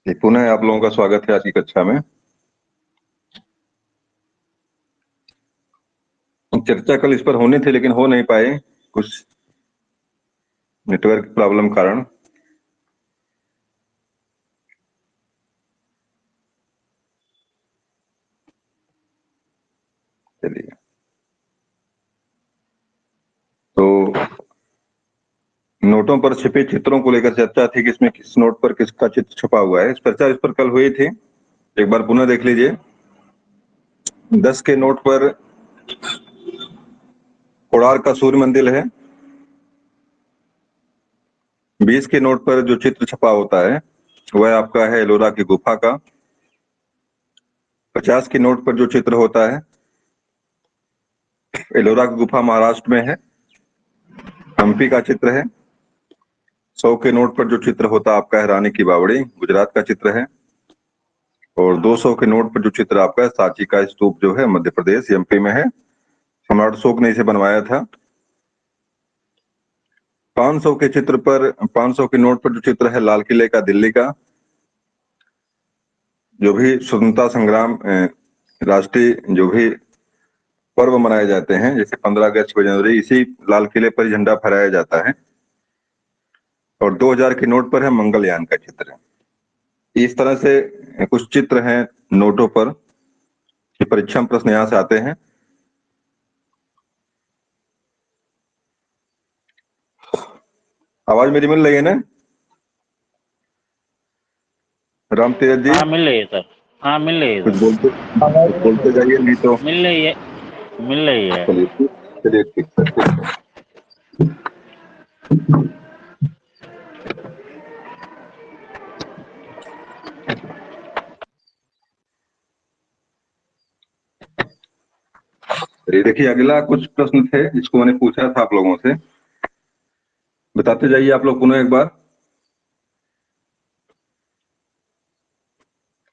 पुनः आप लोगों का स्वागत है आज की कक्षा में। चर्चा कल इस पर होनी थी लेकिन हो नहीं पाए, कुछ नेटवर्क प्रॉब्लम कारण। चलिए, तो नोटों पर छिपे चित्रों को लेकर चर्चा थी कि इसमें किस नोट पर किसका चित्र छुपा हुआ है। इस पर कल हुई थी, एक बार पुनः देख लीजिए। 10 के नोट पर कोणार्क का सूर्य मंदिर है। 20 के नोट पर जो चित्र छपा होता है वह आपका है एलोरा की गुफा का। 50 के नोट पर जो चित्र होता है, एलोरा की गुफा महाराष्ट्र में है, हम्पी का चित्र है। 100 के नोट पर जो चित्र होता है आपका है रानी की बावड़ी, गुजरात का चित्र है। और 200 के नोट पर जो चित्र आपका है सांची का स्तूप जो है मध्य प्रदेश एमपी में है, सम्राट अशोक ने इसे बनवाया था। 500 के चित्र पर 500 के नोट पर जो चित्र है लाल किले का दिल्ली का। जो भी स्वतंत्रता संग्राम राष्ट्रीय जो भी पर्व मनाए जाते हैं जैसे 15 अगस्त 6 जनवरी, इसी लाल किले पर झंडा फहराया जाता है। और 2000 के नोट पर है मंगलयान का चित्र। इस तरह से कुछ चित्र हैं नोटों पर। परीक्षा में प्रश्न यहाँ से आते हैं। आवाज मेरी मिल रही है ना राम तीरथ जी? हाँ मिल रही है सर। हाँ मिल रही है कुछ सर। बोलते जाइए, नहीं तो मिल रही है, मिल रही है। चलिए चलिए, ठीक है, ठीक है। चलिए देखिए, अगला कुछ प्रश्न थे जिसको मैंने पूछा था आप लोगों से, बताते जाइए आप लोग पुनः एक बार।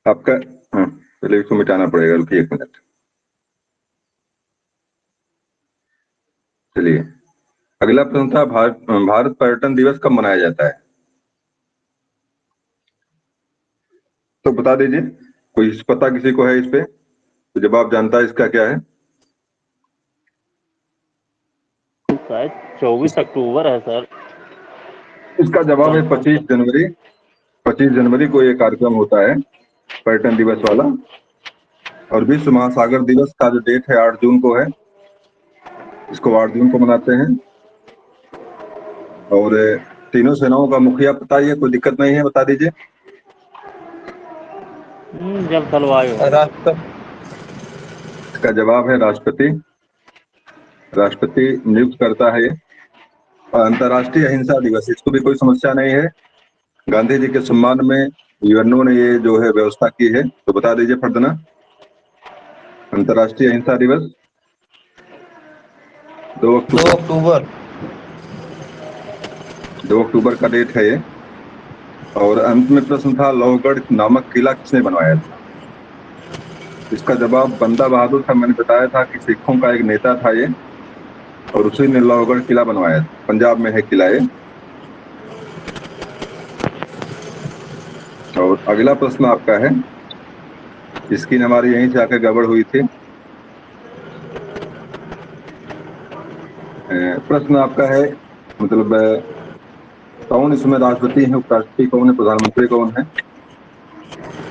आपका हाँ, पहले इसको मिटाना पड़ेगा, रुकिए 1 मिनट। चलिए, अगला प्रश्न था भारत पर्यटन दिवस कब मनाया जाता है? तो बता दीजिए, कोई पता किसी को है इस पे? तो जवाब जानता है इसका क्या है? शायद 24 अक्टूबर है सर। इसका जवाब है कंफर्म 25 जनवरी। 25 जनवरी को ये कार्यक्रम होता है पर्यटन दिवस वाला। और विश्व महासागर दिवस का जो डेट है 8 जून को है, इसको 8 जून को मनाते हैं। और तीनों सेनाओं का मुखिया पता ही है, कोई दिक्कत नहीं है, बता दीजिए। जब जलवायु हो। इसका जवाब है राष्ट्रपति। राष्ट्रपति नियुक्त करता है ये। और अंतर्राष्ट्रीय अहिंसा दिवस, इसको भी कोई समस्या नहीं है। गांधी जी के सम्मान में यूएनओ ने ये जो है व्यवस्था की है, तो बता दीजिए फर्दना। अंतर्राष्ट्रीय अहिंसा दिवस 2 अक्टूबर। 2 अक्टूबर का डेट है ये। और अंत में प्रश्न था लोहगढ़ नामक किला किसने बनवाया था? इसका जवाब बंदा बहादुर था। मैंने बताया था कि सिखों का एक नेता था ये, और उसी ने लोहगढ़ किला बनवाया था। पंजाब में है किला ये। और अगला प्रश्न आपका है, इसकी हमारी यहीं से आकर गड़बड़ हुई थी। प्रश्न आपका है मतलब कौन इसमें राष्ट्रपति है, उपराष्ट्रपति कौन है, प्रधानमंत्री कौन है?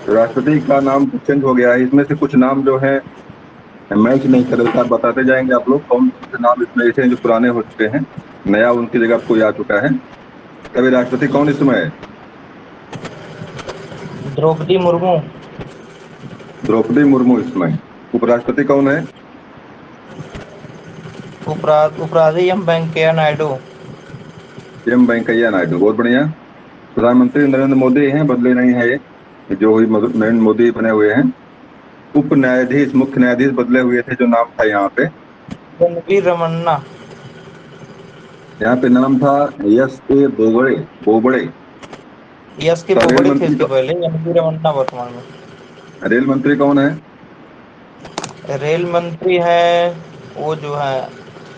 राष्ट्रपति का नाम चेंज हो गया है। इसमें से कुछ नाम जो है मैच नहीं कर रहे, आप बताते जाएंगे आप लोग कौन कौन से नाम इसमें ऐसे हैं जो पुराने हो चुके हैं, नया उनकी जगह कोई आ चुका है। तभी राष्ट्रपति कौन इसमें है? द्रौपदी मुर्मू। द्रौपदी मुर्मू इसमें। उपराष्ट्रपति कौन है? उपराष्ट्रपति एम वेंकैया नायडू। एम वेंकैया नायडू, बहुत बढ़िया। प्रधानमंत्री नरेंद्र मोदी हैं, बदले नहीं है ये जो हुई नरेंद्र मोदी बने हुए हैं। उप न्यायाधीश, मुख्य न्यायाधीश बदले हुए थे, जो नाम था यहाँ पे रणवीर रमन्ना। यहाँ पे नाम था S A Bobde. Bobde yes के रेल बोबड़े थे मंत्री इसके पहले, रणवीर रमन्ना वर्तमान में। रेल मंत्री कौन है? रेल मंत्री है वो जो है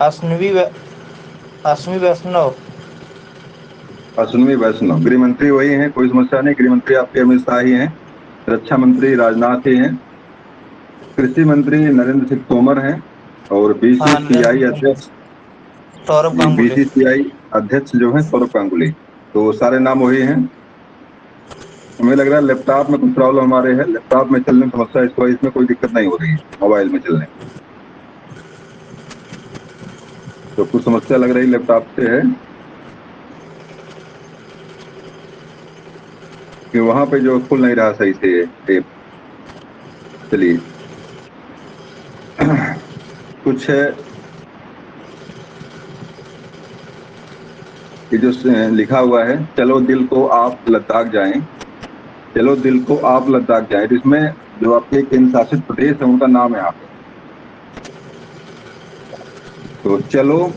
अश्विनी वैष्णव। अश्विनी वैष्णव। गृह मंत्री वही हैं, कोई समस्या नहीं। गृह मंत्री आपके अमित शाह ही हैं। रक्षा मंत्री राजनाथ ही हैं। कृषि मंत्री नरेंद्र सिंह तोमर हैं। और हाँ, बीसीसीआई अध्यक्ष, सौरभ जी गांगुली। बीसीसीआई अध्यक्ष जो है सौरभ गांगुली। तो सारे नाम वही हैं। हमें लग रहा है लैपटॉप में कुछ प्रॉब्लम हमारे है, लैपटॉप में चलने में समस्या, इसको इसमें कोई दिक्कत नहीं हो रही है मोबाइल में चलने। तो कुछ समस्या लग रही लैपटॉप से है कि वहां पे जो खुल नहीं रहा सही से ऐप। चलिए कुछ है ये जो लिखा हुआ है, चलो दिल को आप लद्दाख जाएं। चलो दिल को आप लद्दाख जाएं, तो इसमें जो आपके केंद्र शासित प्रदेश है उनका नाम है यहाँ पे। तो चलो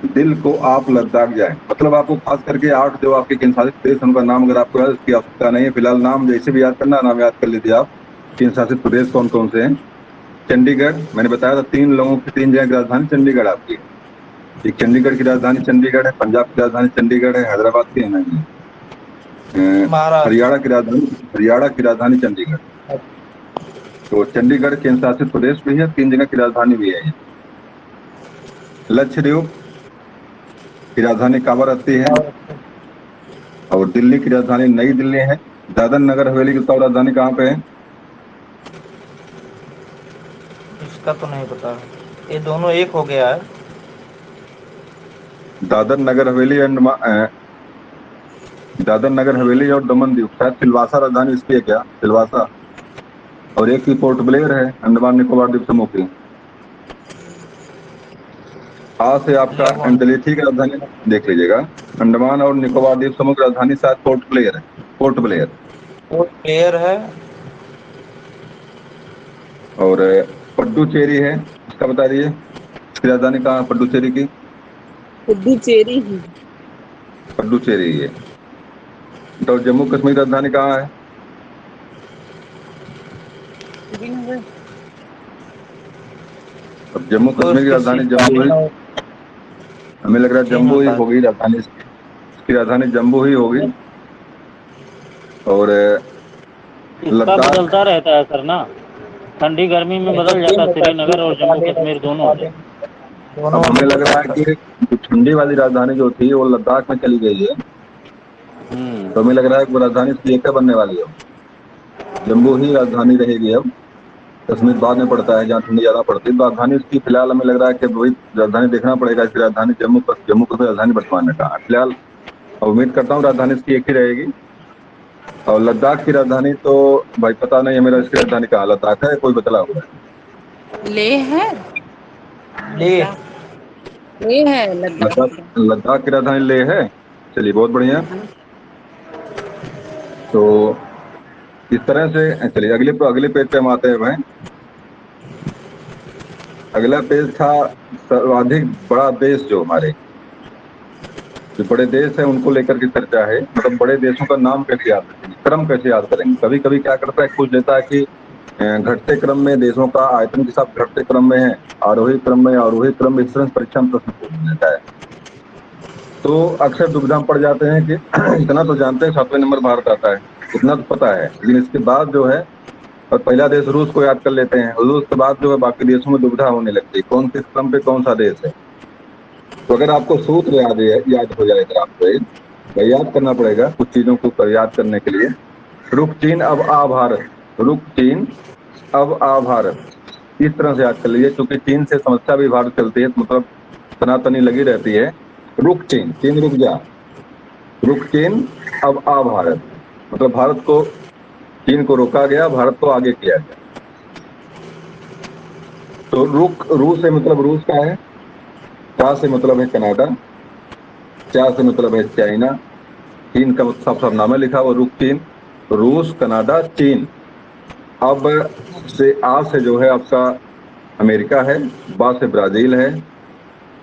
दिल को आप लद्दाख जाएं, मतलब आपको खास करके 8 जो आपके केंद्र शासित प्रदेश हैं उनका नाम अगर आपको याद, उसकी आवश्यकता नहीं है फिलहाल। नाम जैसे भी याद करना, नाम याद कर लीजिए आप। केंद्र शासित प्रदेश कौन कौन से हैं? चंडीगढ़, मैंने बताया था 3 लोगों की 3 जगह की राजधानी चंडीगढ़ आपकी। एक चंडीगढ़ की राजधानी चंडीगढ़ है, पंजाब की राजधानी चंडीगढ़ है, हैदराबाद की है नहीं, महाराष्ट्र। हरियाणा की राजधानी चंडीगढ़। तो चंडीगढ़ केंद्र शासित प्रदेश भी है, 3 जगह की राजधानी भी है। लक्षद्वीप की राजधानी काबा रहती है, और दिल्ली की राजधानी नई दिल्ली है। दादर नगर हवेली की उत्तर राजधानी कहाँ पे है? इसका तो नहीं पता, ये दोनों एक हो गया है। दादर नगर हवेली दादर नगर हवेली और दमन द्वीप, शायद सिलवासा राजधानी इसकी है क्या, सिलवासा। और एक की पोर्ट ब्लेयर है, अंडमान निकोबार द्वीप समूह की। आ से आपका चलिए ठीक है, राजधानी देख लीजिएगा। अंडमान और निकोबार द्वीप समूह की राजधानी शायद पोर्ट ब्लेयर है, पोर्ट ब्लेयर। पोर्ट ब्लेयर है। और पुडुचेरी है, इसका बता दीजिए इसकी राजधानी कहाँ है पुडुचेरी की? पुडुचेरी ही। पुडुचेरी है। तो जम्मू कश्मीर राजधानी कहाँ है? श्रीनगर। अब जम्मू कश्मीर की राजधानी जम्मू ही, हमें लग रहा है जम्मू ही होगी राजधानी इसकी राजधानी जम्मू ही होगी। और इसका बदलता रहता है सर ना, ठंडी गर्मी में बदल जाता है श्रीनगर और जम्मू कश्मीर दोनों। अब हमें लग रहा है कि जो ठंडी वाली राजधानी जो थी वो लद्दाख में चली गई है। तो हमें लग रहा है कि वो राजधानी इसकी एक बनने वाली है, जम्मू ही राजधानी रहेगी। अब कश्मीर बाद में पड़ता है जहाँ ठंडी ज्यादा पड़ती है। तो राजधानी इसकी फिलहाल हमें लग रहा है कि वही राजधानी देखना पड़ेगा, इसकी राजधानी जम्मू कश्मीर राजधानी वर्तमान में कहा फिलहाल। उम्मीद करता हूँ राजधानी इसकी एक ही रहेगी। और लद्दाख की राजधानी तो भाई पता नहीं है मेरा, इसकी राजधानी कहाँ लद्दाख है कोई बतला हुआ है? लेह है। लेह है लद्दाख की राजधानी लेह है। चलिए बहुत बढ़िया। तो इस तरह से चलिए अगले पेज पे हम आते हैं भाई। अगला पेज था सर्वाधिक बड़ा देश, जो हमारे जो बड़े देश है उनको लेकर के चर्चा है। मतलब बड़े देशों का नाम कैसे याद रखेंगे, क्रम कैसे याद करेंगे। कभी कभी क्या करता है, पूछ लेता है कि घटते क्रम में देशों का आयतन के साथ घटते क्रम में है, आरोही क्रम में, आरोही क्रम में, इस तरह परीक्षा में प्रश्न पूछ लेता है। तो अक्सर दुविधा में पड़ जाते हैं कि इतना तो जानते हैं 7वें नंबर भारत आता है, इतना तो पता है, लेकिन इसके बाद जो है और पहला देश रूस को याद कर लेते हैं, रूस के बाद जो है बाकी देशों में दुविधा होने लगती है कौन किस क्रम पे कौन सा देश है। तो अगर आपको सूत्र याद हो जाएगा, आपको याद करना पड़ेगा कुछ चीजों को याद करने के लिए। रुक चीन अब आ भारत, रुक चीन अब आ भारत, इस तरह से याद कर लीजिए। क्योंकि चीन से समस्या भी भारत चलती है, मतलब तनातनी लगी रहती है। रुक चीन, चीन रुक जा, रुक चीन अब आ भारत, मतलब भारत को, चीन को रोका गया, भारत को आगे किया गया। तो रुक रू से मतलब रूस का है, चा से मतलब है कनाडा, चा से मतलब है चाइना, चीन का मतलब सब नाम लिखा हुआ रुक चीन, रूस, कनाडा, चीन। अब से आ से जो है आपका अमेरिका है, बा से ब्राजील है,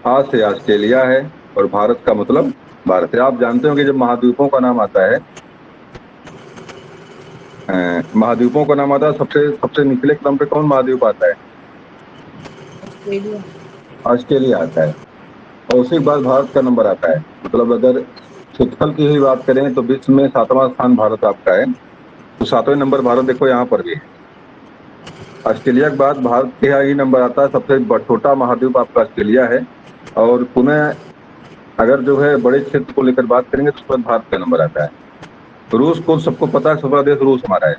आ से ऑस्ट्रेलिया है, और भारत का मतलब भारत है। आप जानते हो कि जब महाद्वीपों का नाम आता है, महाद्वीपों का नाम आता है, सबसे सबसे निचले क्रम पे कौन महाद्वीप आता है? ऑस्ट्रेलिया आता है। और उसके बाद भारत का नंबर आता है। मतलब अगर क्षेत्रफल की ही बात करें तो विश्व में 7वां स्थान भारत आपका है, तो 7वें नंबर भारत देखो यहाँ पर भी है। ऑस्ट्रेलिया के बाद भारत के यहाँ ही नंबर आता है, सबसे छोटा महाद्वीप आपका ऑस्ट्रेलिया है। और पुनः अगर जो है बड़े क्षेत्र को लेकर बात करेंगे तो उसके बाद भारत का नंबर आता है। रूस को सबको पता है, सबसे बड़ा देश रूस हमारा है।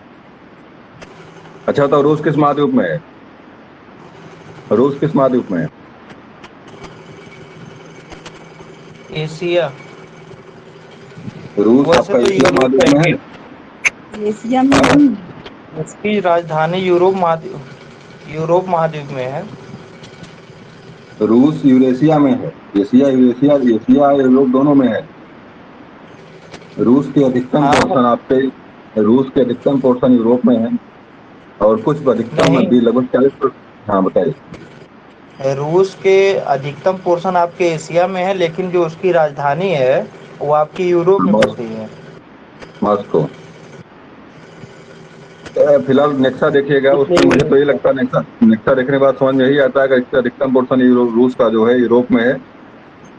अच्छा बताओ रूस किस महाद्वीप में है? रूस किस महाद्वीप में है? एशिया। रूस वैसे आपका तो एशिया यूरोप महाद्वीप में है। एशिया में नहीं। इसकी राजधानी यूरोप महाद्वीप में है। रूस यूरेशिया में है। एशिया यूरेशिया, एशिया यूरोप दोनों में है। रूस के अधिकतम हाँ पोर्शन आपके, रूस के अधिकतम पोर्शन यूरोप में है और कुछ अधिकतम भी नहीं, लगभग 40%। हाँ बताइए। रूस के अधिकतम पोर्शन आपके एशिया में है, लेकिन जो उसकी राजधानी है वो आपकी यूरोप में पड़ती है। मॉस्को। फिलहाल नेक्सा देखिएगा, उसमें मुझे तो ये लगता है नेक्सा नेक्सा देखने के बाद समझ में यही आता है कि इसका अधिकतम पोर्शन रूस का जो है यूरोप में है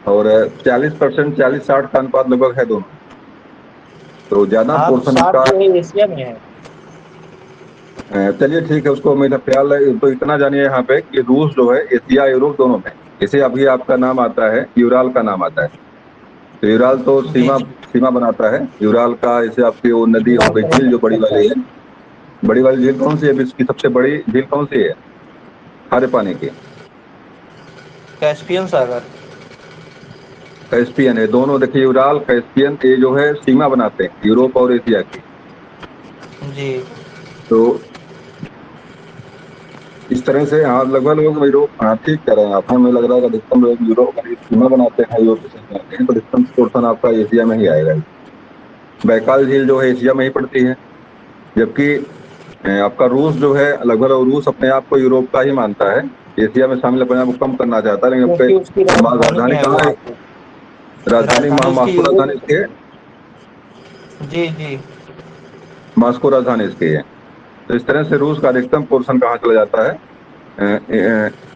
और 40%, 40-60 का अनुपात लगभग है दोनों, तो ज्यादा हाँ, तो पोर्शन 60 इसका। जो है एशिया में है। चलिए ठीक है, उसको मेरा ख्याल है। तो इतना जानिए यहाँ पे कि रूस जो है एशिया यूरोप दोनों में, इसे अभी आपका नाम आता है, यूराल का नाम आता है। तो यूराल तो जी सीमा जी। सीमा बनाता है यूराल का। जैसे आपकी वो नदी हो यूरोप गई, झील जो बड़ी वाली है, बड़ी वाली झील कौन सी है? विश्व की सबसे बड़ी झील कौन सी है खारे पानी की? कैस्पियन सागर। कैस्पियन है। दोनों देखिए, यूराल कैस्पियन, ये जो है सीमा बनाते हैं यूरोप और एशिया की। जी। तो इस तरह से हाँ लगभग लोग यूरोप, हाँ ठीक कह रहे हैं आप। हमें लग रहा है कि अधिकतम लोग यूरोप का सीमा बनाते हैं, यूरोप से बनाते हैं, तो अधिकतम पोर्शन आपका एशिया में ही आएगा। बैकाल झील जो है एशिया में ही पड़ती है, जबकि आपका रूस जो है लगभग, रूस अपने आप को यूरोप का ही मानता है, एशिया में शामिल अपने आप को कम करना चाहता है, लेकिन क्योंकि उसकी आपके राजधानी राजधानी है कहाँ है? वहाँ पे। राजधानी राजधानी उसकी मास्को यूरोप राजधानी में इसकी है। है। जी जी। मास्को राजधानी इसकी है। तो इस तरह से रूस का अधिकतम पोर्शन कहाँ चला जाता है?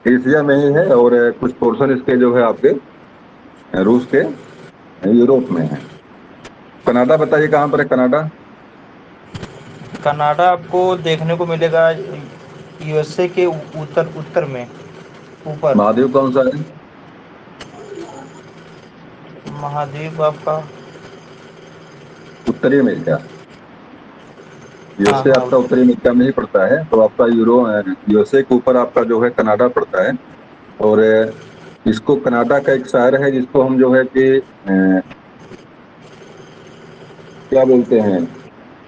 एशिया में ही है और कुछ पोर्शन इसके जो है आपके रूस के यूरोप में है। कनाडा बताइए कहाँ पर है कनाडा? कनाडा आपको देखने को मिलेगा यूएसए के उत्तर उत्तर में, ऊपर। महाद्वीप कौन सा है? महाद्वीप आपका। उत्तरी अमेरिका। हाँ यूएसए हाँ। आपका उत्तरी अमेरिका में ही पड़ता है, तो आपका यूएसए के ऊपर आपका जो है कनाडा पड़ता है। और इसको कनाडा का एक शहर है जिसको हम जो है कि क्या बोलते हैं,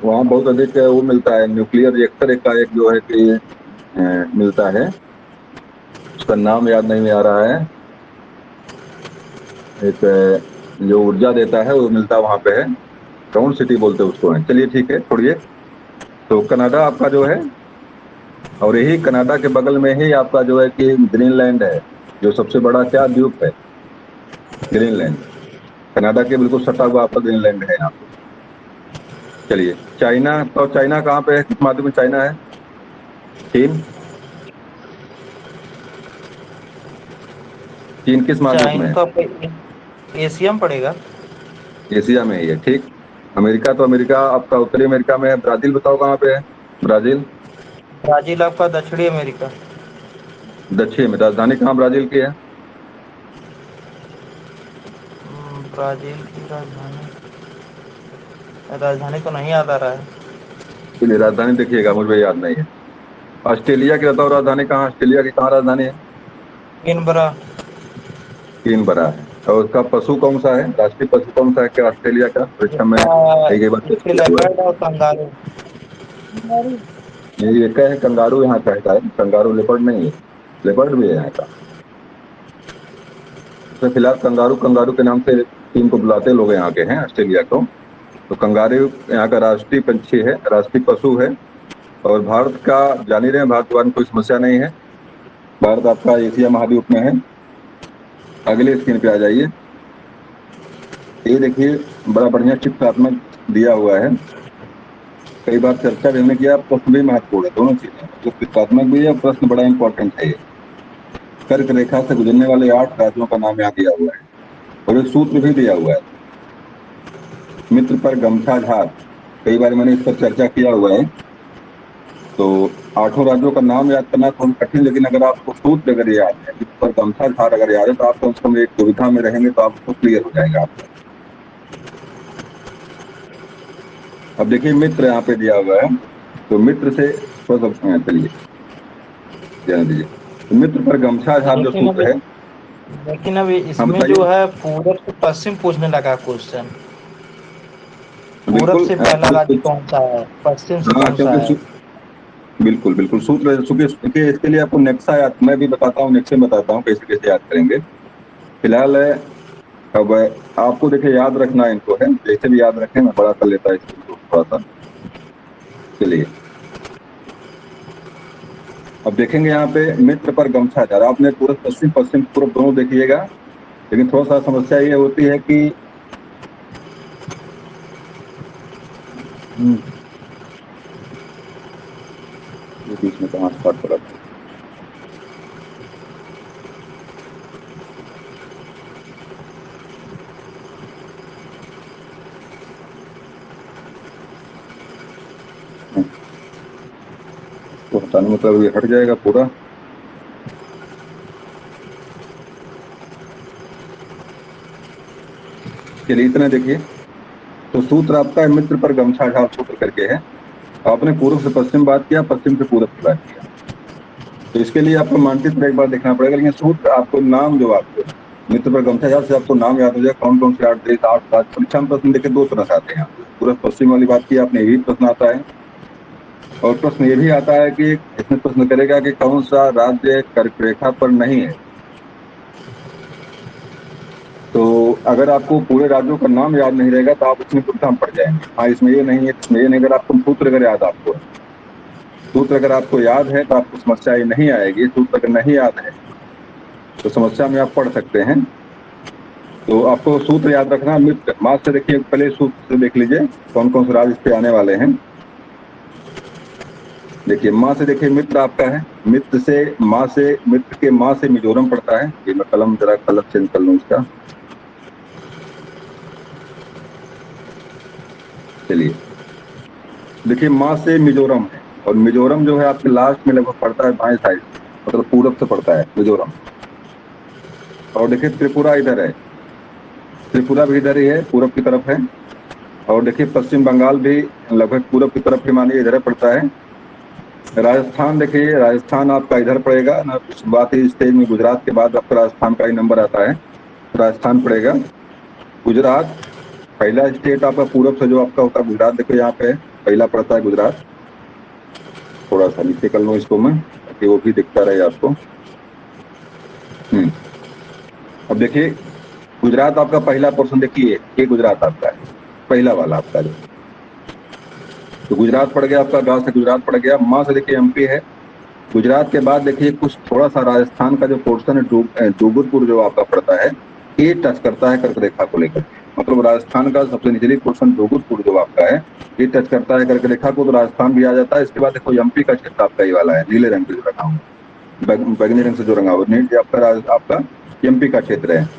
वहाँ बहुत अधिक वो मिलता है, न्यूक्लियर रिएक्टर का एक जो है कि मिलता है, उसका नाम याद नहीं आ रहा है। एक जो ऊर्जा देता है वो मिलता वहाँ पे है, टाउन सिटी बोलते हैं उसको है। चलिए ठीक है, छोड़िए। तो कनाडा आपका जो है, और यही कनाडा के बगल में ही आपका जो है कि ग्रीनलैंड है, जो सबसे बड़ा क्या द्वीप है? ग्रीनलैंड। कनाडा के बिल्कुल सटा हुआ आपका ग्रीनलैंड है यहाँ पे। चलिए चाइना, तो चाइना कहाँ पे है, किस महाद्वीप में चाइना है? चीन। चीन किस महाद्वीप में चाइना है? तो आपका एशिया में पड़ेगा। एशिया में ही है, ठीक। अमेरिका, तो अमेरिका आपका उत्तरी अमेरिका में है। ब्राजील बताओ कहाँ पे है? ब्राजील। ब्राजील आपका दक्षिणी अमेरिका। दक्षिण में। राजधानी कहाँ ब्राजील की है? ब्राजील की राजधानी तो नहीं याद आ रहा है। चलिए राजधानी देखिएगा, मुझे याद नहीं है। ऑस्ट्रेलिया की बताओ राजधानी कहाँ? ऑस्ट्रेलिया की कहाँ राजधानी है? कैनबरा। कैनबरा है। और उसका पशु कौन सा है, राष्ट्रीय पशु कौन सा है क्या ऑस्ट्रेलिया का? परीक्षा में इसका एक बार टेस्ट किया हुआ लेपर्ड और कंगारू। है। ये क्या है, कंगारू यहाँ का है, कंगारू, लेपर्ड नहीं है। लेपर्ड भी है यहाँ का। तो फिलहाल कंगारू, कंगारू के नाम से टीम को बुलाते लोग यहाँ के हैं ऑस्ट्रेलिया को। तो कंगारू यहाँ का राष्ट्रीय पंछी है, राष्ट्रीय पशु है। और भारत का जान ही रहे हैं, भारत के बारे में कोई समस्या नहीं है। भारत आपका एशिया महाद्वीप में है। अगले स्क्रीन पे आ जाइए। ये देखिए बड़ा बढ़िया चित्रात्मक दिया हुआ है। कई बार चर्चा भी हमने किया, प्रश्न भी महत्वपूर्ण है, दोनों चीजें, मतलब चित्रात्मक भी है, प्रश्न बड़ा इंपॉर्टेंट है। ये कर्क रेखा से गुजरने वाले 8 राज्यों का नाम यहाँ दिया हुआ है और एक सूत्र भी दिया हुआ है। मित्र पर गमछा झार, कई बार मैंने इस पर चर्चा किया हुआ है। तो 8 राज्यों का नाम याद करना थोड़ा कठिन, लेकिन अगर आपको सूत्र अगर याद है, मित्र पर गमछा झार अगर याद है, तो आप कम से कम एक दुविधा में रहेंगे तो आपको क्लियर हो जाएगा आपका। अब देखिए मित्र यहाँ पे दिया हुआ है, तो मित्र से थोड़ा सा चलिए ध्यान दीजिए। तो मित्र पर गमछा झार जो सूत्र है, लेकिन अभी हाँ इसमें जो बताइए। है पूरब से पश्चिम पूछने लगा क्वेश्चन। पूरब बिल्कुल से पहला राज्य बिल्कुल। कौन सा है, पश्चिम से हाँ कौन सा है? क्योंकि बिल्कुल बिल्कुल सूत्र देखिए, इसके लिए आपको नेक्सा याद, मैं भी बताता हूँ, नेक्से बताता हूँ कैसे कैसे याद करेंगे। फिलहाल अब आपको देखिए याद रखना इनको है, जैसे भी याद रखें, मैं बड़ा कर लेता है इसको थोड़ा सा। चलिए अब देखेंगे यहाँ पे मित्र पर गमछा झार, आपने पूरब पश्चिम पश्चिम पूर्व दोनों देखिएगा, लेकिन थोड़ा सा समस्या ये होती है कि ये बीच में कहाँ स्टार्ट करा था। तो हटाने मतलब ये हट जाएगा पूरा। चलिए इतना देखिए, तो सूत्र आपका है मित्र पर गमछा झार सूत्र करके है। आपने पूर्व से पश्चिम बात किया, पश्चिम से पूरब की बात किया, तो इसके लिए आपको मानचित्र एक बार देखना पड़ेगा, लेकिन सूत्र आपको नाम जो आपको मित्र पर गमछा झार से आपको नाम याद हो जाए, कौन कौन से 8 देश 8 राज्य। परीक्षा में प्रश्न देखिए 2 तरह से आते हैं, पूरब पश्चिम वाली बात की आपने, यही प्रश्न आता है। और प्रश्न ये भी आता है कि इसमें प्रश्न करेगा कि कौन सा राज्य कर्क रेखा पर नहीं है। तो अगर आपको पूरे राज्यों का नाम याद नहीं रहेगा तो आप उसमें दुविधा में पड़ जाएंगे, हाँ इसमें ये नहीं है, इसमें ये नहीं। अगर आपको सूत्र अगर याद आपको याद है तो आपको समस्या ये नहीं आएगी। सूत्र अगर नहीं याद है तो समस्या में आप पढ़ सकते हैं। तो आपको सूत्र याद रखना, मित्र माँ से देखिए, पहले सूत्र से देख लीजिए कौन कौन से राज्य इस पे आने वाले हैं। देखिए माँ से देखिए मित्र आपका है, मित्र से माँ से, मित्र के माँ से मिजोरम पड़ता है। ये मैं कलम जरा कलर चेंज कर लूँ इसका। चलिए देखिए माँ से मिजोरम है, और मिजोरम जो है आपके लास्ट में लगभग पड़ता है बाएं साइड, मतलब पूरब से पड़ता है मिजोरम। और देखिए त्रिपुरा इधर है, त्रिपुरा भी इधर ही है, पूरब की तरफ है। और देखिए पश्चिम बंगाल भी लगभग पूरब की तरफ ही मानिए इधर पड़ता है। राजस्थान देखिए, राजस्थान आपका इधर पड़ेगा ना, शुरुआती स्टेज में गुजरात के बाद आपका राजस्थान का ही नंबर आता है, राजस्थान पड़ेगा। गुजरात पहला स्टेट आपका पूरब से जो आपका होता है गुजरात, देखो यहाँ पे पहला पड़ता है गुजरात। थोड़ा सा नीचे कर लूँ इसको मैं, ताकि वो भी दिखता रहे आपको। अब देखिए गुजरात आपका पहला पोर्शन देखिए, ये गुजरात आपका है पहला वाला आपका जो, तो गुजरात पड़ गया आपका, गांव से गुजरात पड़ गया। माँ से देखिए एमपी है। गुजरात के बाद देखिए कुछ थोड़ा सा राजस्थान का जो पोर्शन है, डूंगरपुर जो आपका पड़ता है, ये टच करता है कर्क रेखा को लेकर, मतलब राजस्थान का सबसे निचली पोर्शन डूंगरपुर जो आपका है, ये टच करता है कर्क रेखा को, तो राजस्थान भी आ जाता है। इसके बाद देखो एमपी का क्षेत्र आपका ये वाला है, नीले रंग से जो रंगा हुआ, बैगनी रंग से जो रंगा हुआ, नीट आपका एमपी का क्षेत्र है।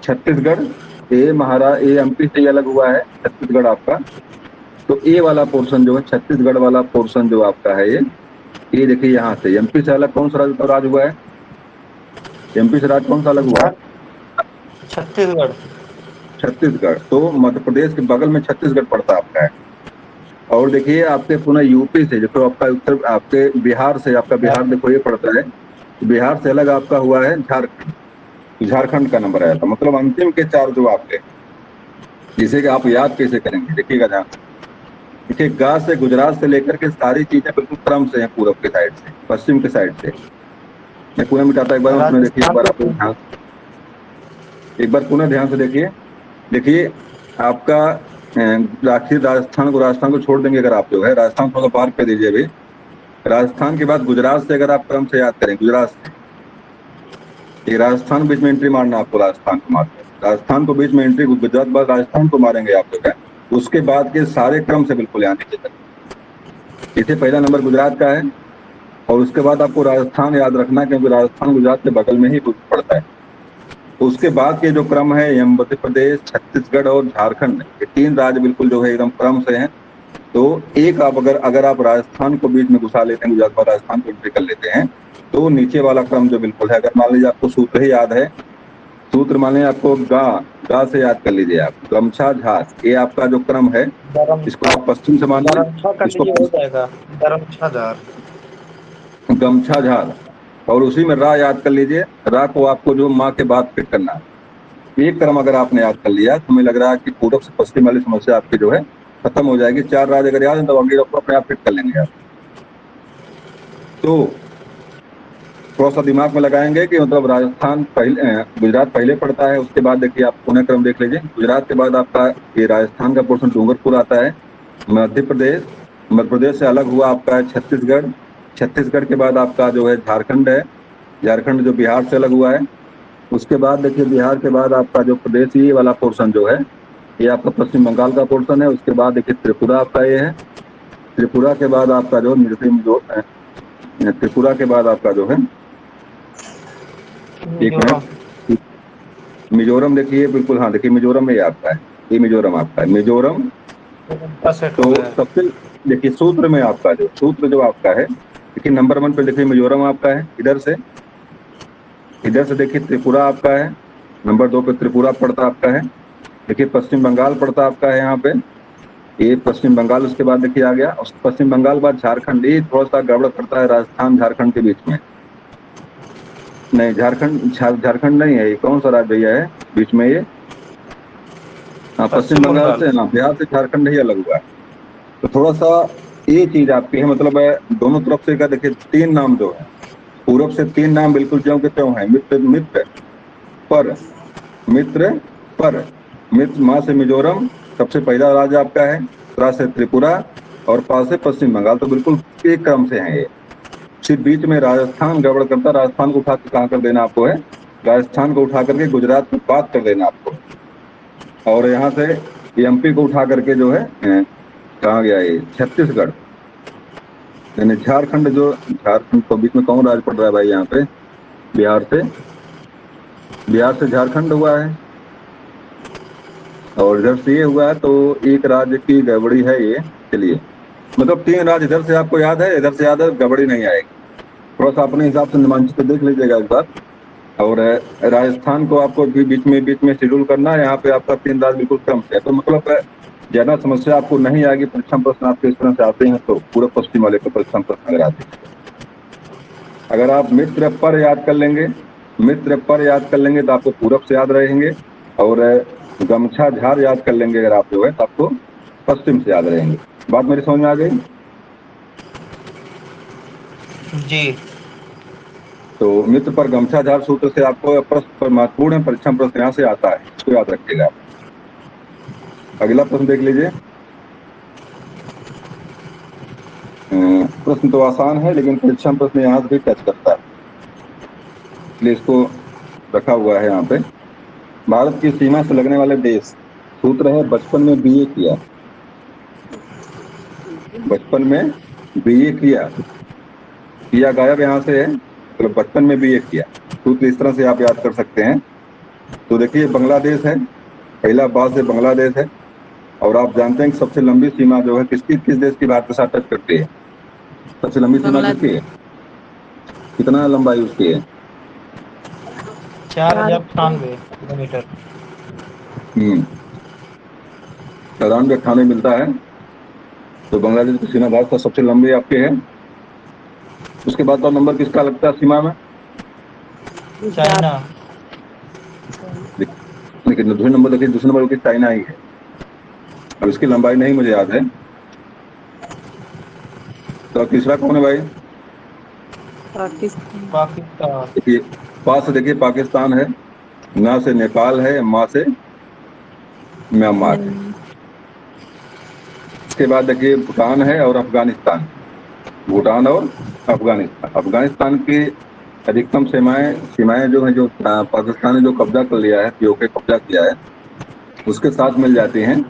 छत्तीसगढ़, ये एमपी से अलग हुआ है छत्तीसगढ़ आपका, तो ए वाला पोर्शन जो है, छत्तीसगढ़ वाला पोर्शन जो आपका है, ये देखिए यहाँ से एमपी से अलग कौन सा राज हुआ है, एमपी से राज कौन सा अलग हुआ है? छत्तीसगढ़। छत्तीसगढ़। तो मध्य प्रदेश के बगल में छत्तीसगढ़ पड़ता आपका है। और देखिए आपके पुनः यूपी से, जो आपका उत्तर, आपके बिहार से, आपका बिहार देखो ये पड़ता है, बिहार से अलग आपका हुआ है झारखंड, झारखंड का नंबर आया था। मतलब अंतिम के 4 जो आपके, जिसे कि आप याद कैसे करेंगे देखिएगा ध्यान। देखिए गा से, गुजरात से लेकर के सारी चीजें बिल्कुल क्रम से हैं, पूरब के साइड से, पश्चिम के साइड से। मैं पुनः मिटाता एक बार, उसमें देखिए एक बार पुनः ध्यान से देखिए। देखिए आपका आखिर राजस्थान को छोड़ देंगे अगर आप, जो है राजस्थान थोड़ा पार कर दीजिए अभी। राजस्थान के बाद गुजरात से अगर आप क्रम से याद करें, गुजरात से ये राजस्थान बीच में एंट्री मारना आपको, राजस्थान को मारते हैं, राजस्थान को बीच में एंट्री, गुजरात बाद राजस्थान को मारेंगे आप लोग। उसके बाद के सारे क्रम से बिल्कुल यहाँ नीचे तक। इसे पहला नंबर गुजरात का है, और उसके बाद आपको राजस्थान याद रखना, क्योंकि राजस्थान गुजरात के बगल में ही पड़ता है। उसके बाद के जो क्रम है, ये मध्य प्रदेश, छत्तीसगढ़ और झारखंड, ये 3 राज्य बिल्कुल जो है एकदम क्रम से हैं। तो एक आप अगर आप राजस्थान को बीच में घुसा लेते हैं, गुजरात और राजस्थान को एंट्री कर लेते हैं, तो नीचे वाला क्रम जो बिल्कुल है, अगर मान लीजिए आपको सूत्र ही याद है, सूत्र माने आपको गा से याद कर लीजिए आप, गमछा झार, ये आपका जो क्रम है, इसको आप पश्चिम से मानिए, गरमछा कर इसको लीजिए, हो जाएगा गरमछा जार। गमछा झार, और उसी में रा याद कर लीजिए। रा को आपको जो माँ के बाद फिट करना है। एक क्रम अगर आपने याद कर लिया तो हमें लग रहा है कि पूर्व से पश्चिम वाली समस्या आपकी जो है खत्म हो जाएगी। 4 राज्य अगर याद है तो आगे आपको अपने आप फिट कर लेंगे आप। तो थोड़ा सा दिमाग में लगाएंगे कि मतलब राजस्थान पहले, गुजरात पहले पड़ता है, उसके बाद देखिए आप पुनः क्रम देख लीजिए। गुजरात के बाद आपका ये राजस्थान का पोर्शन डूंगरपुर आता है, मध्य प्रदेश से अलग हुआ आपका है छत्तीसगढ़, छत्तीसगढ़ के बाद आपका जो है झारखंड है, झारखंड जो बिहार से अलग हुआ है। उसके बाद देखिए बिहार के बाद आपका जो प्रदेश ये वाला पोर्शन जो है, ये आपका पश्चिम बंगाल का पोर्शन है। उसके बाद देखिए त्रिपुरा आपका ये है, त्रिपुरा के बाद आपका जो त्रिपुरा के बाद आपका जो है एक मिनट, मिजोरम देखिए, बिल्कुल हाँ, देखिए मिजोरम में ये आपका है, ये मिजोरम आपका है, मिजोरम। तो सबसे देखिए सूत्र में आपका जो आपका है, देखिए नंबर 1 पे देखिए मिजोरम आपका है, इधर से देखिए त्रिपुरा आपका है, नंबर 2 पे त्रिपुरा पड़ता आपका है। देखिए पश्चिम बंगाल पड़ता आपका है यहाँ पे, ये पश्चिम बंगाल। उसके बाद देखिए आ गया पश्चिम बंगाल बाद झारखंड, ये थोड़ा सा गड़बड़ करता है राजस्थान झारखंड के बीच में। नहीं, झारखंड नहीं है, ये कौन सा राज्य भैया है बीच में ये? हाँ, पश्चिम बंगाल से ना, बिहार से झारखंड ही अलग हुआ है। तो थोड़ा सा ये चीज आपकी है, मतलब है दोनों तरफ से का देखिए 3 नाम जो है, पूर्व से 3 नाम बिल्कुल ज्यों के त्यों है, मित्र माँ से मिजोरम सबसे पहला राज्य आपका है, त्रा से त्रिपुरा और पा से पश्चिम बंगाल। तो बिल्कुल एक क्रम से हैं ये। सिर्फ बीच में राजस्थान गड़बड़ करता, राजस्थान को उठा के कहाँ कर देना आपको है, राजस्थान को उठा करके गुजरात को बात कर देना आपको, और यहाँ से एमपी को उठा करके जो है कहाँ गया ये, छत्तीसगढ़, यानी झारखंड तो बीच में कौन राज्य पड़ रहा है भाई यहाँ पे, बिहार से झारखंड हुआ है, और इधर से ये हुआ है। तो एक राज्य की गड़बड़ी है ये। चलिए, मतलब 3 राज्य इधर से आपको याद है, इधर से याद है, गड़बड़ी नहीं आएगी। थोड़ा सा अपने हिसाब से निमांचित देख लीजिएगा इस बार। और राजस्थान को आपको भी बीच में शेड्यूल करना है, यहाँ पे आपका 3 राज्य बिल्कुल कम है। तो मतलब ज्यादा समस्या आपको नहीं आएगी। परीक्षा प्रश्न आपके इस तरह से आते हैं तो पूरा पश्चिम वाले का परीक्षा प्रश्न अगर आते हैं, अगर आप मित्र पर याद कर लेंगे तो आपको पूरब से याद रहेंगे, और गमछा झार याद कर लेंगे अगर आप जो है तो आपको पश्चिम से याद रहेंगे। बात मेरी समझ में आ गई जी? तो मित्र पर गमछा झार सूत्र से आपको प्रश्न पर महत्वपूर्ण है, परीक्षा प्रश्न यहाँ से आता है, इसको याद रखिएगा। अगला प्रश्न देख लीजिए। प्रश्न तो आसान है लेकिन परीक्षा प्रश्न यहाँ से भी टच करता है, इसलिए इसको रखा हुआ है यहाँ पे। भारत की सीमा से लगने वाले देश, सूत्र है बचपन में बीए किया, गायब यहाँ से है, तो बचपन में बीए किया, सूत्र इस तरह से आप याद कर सकते हैं। तो देखिए बांग्लादेश है, पहला बात से बांग्लादेश है, और आप जानते हैं कि सबसे लंबी सीमा जो है किस देश की भारत के साथ टच करती है? सबसे लंबी सीमा किसकी है? कितना लंबाई उसकी है? 4098 किलोमीटर। 94 मिलता है। तो बांग्लादेश की सीमा भारत का सबसे लंबी आपके है। उसके बाद का नंबर किसका लगता है सीमा में? चाइना। लेकिन दूसरे नंबर की चाइना ही है। अब इसकी लंबाई नहीं मुझे याद है। तो तीसरा कौन है भाई? पाकिस्तान। देखिए पास से देखिए पाकिस्तान है, ना से नेपाल है, माँ से म्यांमार है। इसके बाद देखिए भूटान है और अफगानिस्तान, अफगानिस्तान की अधिकतम सीमाएं जो है, जो पाकिस्तान ने जो कब्जा कर लिया है, पीओके कब्जा किया है, उसके साथ मिल जाती हैं,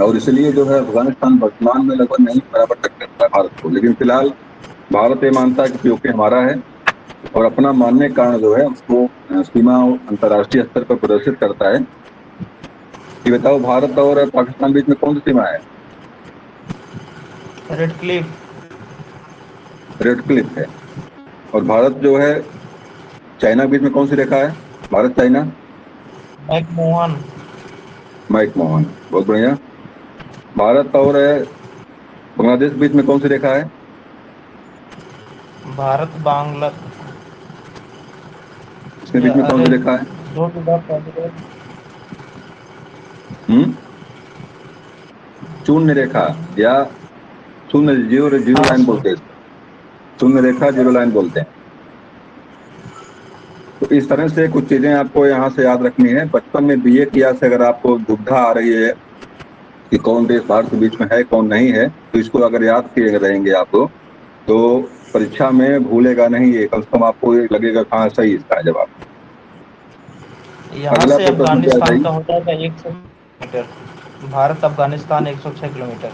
और इसलिए जो है अफगानिस्तान वर्तमान में लगभग नहीं बराबर तक करता है भारत को। लेकिन फिलहाल भारत ये मानता है कि पीओके हमारा है, और अपना मानने के कारण जो है उसको सीमा अंतर्राष्ट्रीय स्तर पर प्रदर्शित करता है। ये बताओ, भारत और पाकिस्तान बीच में कौन सी सीमा है? Red Cliff. रेड क्लिफ है। और भारत जो है चाइना के बीच में कौन सी रेखा है? भारत चाइना। मैकमोहन। मैकमोहन, बहुत बढ़िया। भारत और बांग्लादेश के बीच में कौन सी रेखा है? भारत बांग्ला। इसके बीच में कौन अरे सी रेखा है? दो टुकड़ा पहले। हम्म शून्य रेखा, या शून्य, जीरो जीरो हाँ लाइन बोलते हैं इसको। शून्य रेखा, जीरो लाइन बोलते हैं। तो इस तरह से कुछ चीजें आपको यहाँ से याद रखनी है। बचपन में बीए किया से अगर आपको दुविधा आ रही है कि कौन देश भारत के बीच में है कौन नहीं है, तो इसको अगर याद किए रहेंगे आप, तो परीक्षा में भूलेगा नहीं ये, कम से कम आपको ये लगेगा कहाँ सही इसका है जवाब। यहाँ अगला से कोई प्रश्न क्या है अफगानिस्तान भाई? का हो जाएगा 100 किलोमीटर। भारत अफगानिस्तान 106 किलोमीटर।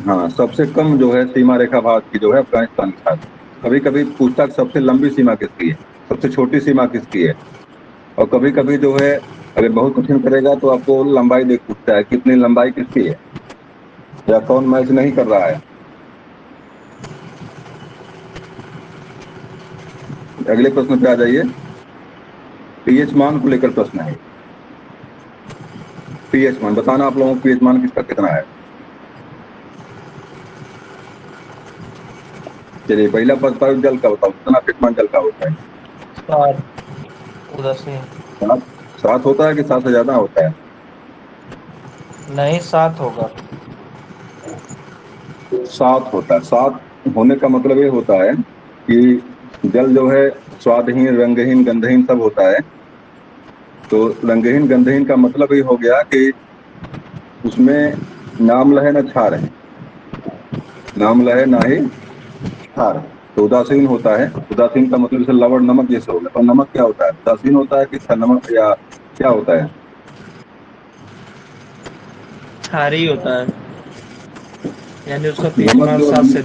हाँ, सबसे कम जो है सीमा रेखा भारत की जो है अफगानिस्तान के साथ। कभी कभी पूछता है सबसे लंबी सीमा किसकी है, सबसे छोटी सीमा किसकी है। और कभी कभी जो है अगर बहुत कठिन करेगा तो आपको लंबाई देख पूछता है, कितनी लंबाई किसकी है, या कौन मैच नहीं कर रहा है। अगले प्रश्न पे आ जाइए। पीएच मान को लेकर प्रश्न है। पीएच मान बताना, आप लोगों को पीएच मान किसका कितना है? चलिए, पहला प्रश्न जल का बताओ, कितना पीएच मान जल का होता है? 7 उदासी। 7। 7 होता है कि 7 से ज्यादा होता है? नहीं 7 होगा। 7 होता है। 7 होने का मतलब ये होता है कि जल जो है स्वादहीन, रंगहीन, गंधहीन सब होता है। तो रंगहीन गंधहीन का मतलब ये हो गया कि उसमें नाम लहे न क्षार है, नाम लहे ना ही क्षार। तो उदासीन होता है। उदासीन का मतलब जैसे लवण नमक जैसे हो गया। और नमक क्या होता है? उदासीन होता है कि नमक, या क्या होता है? क्षारी होता है, यानी उसका पीएच नमक मान जो 7 से।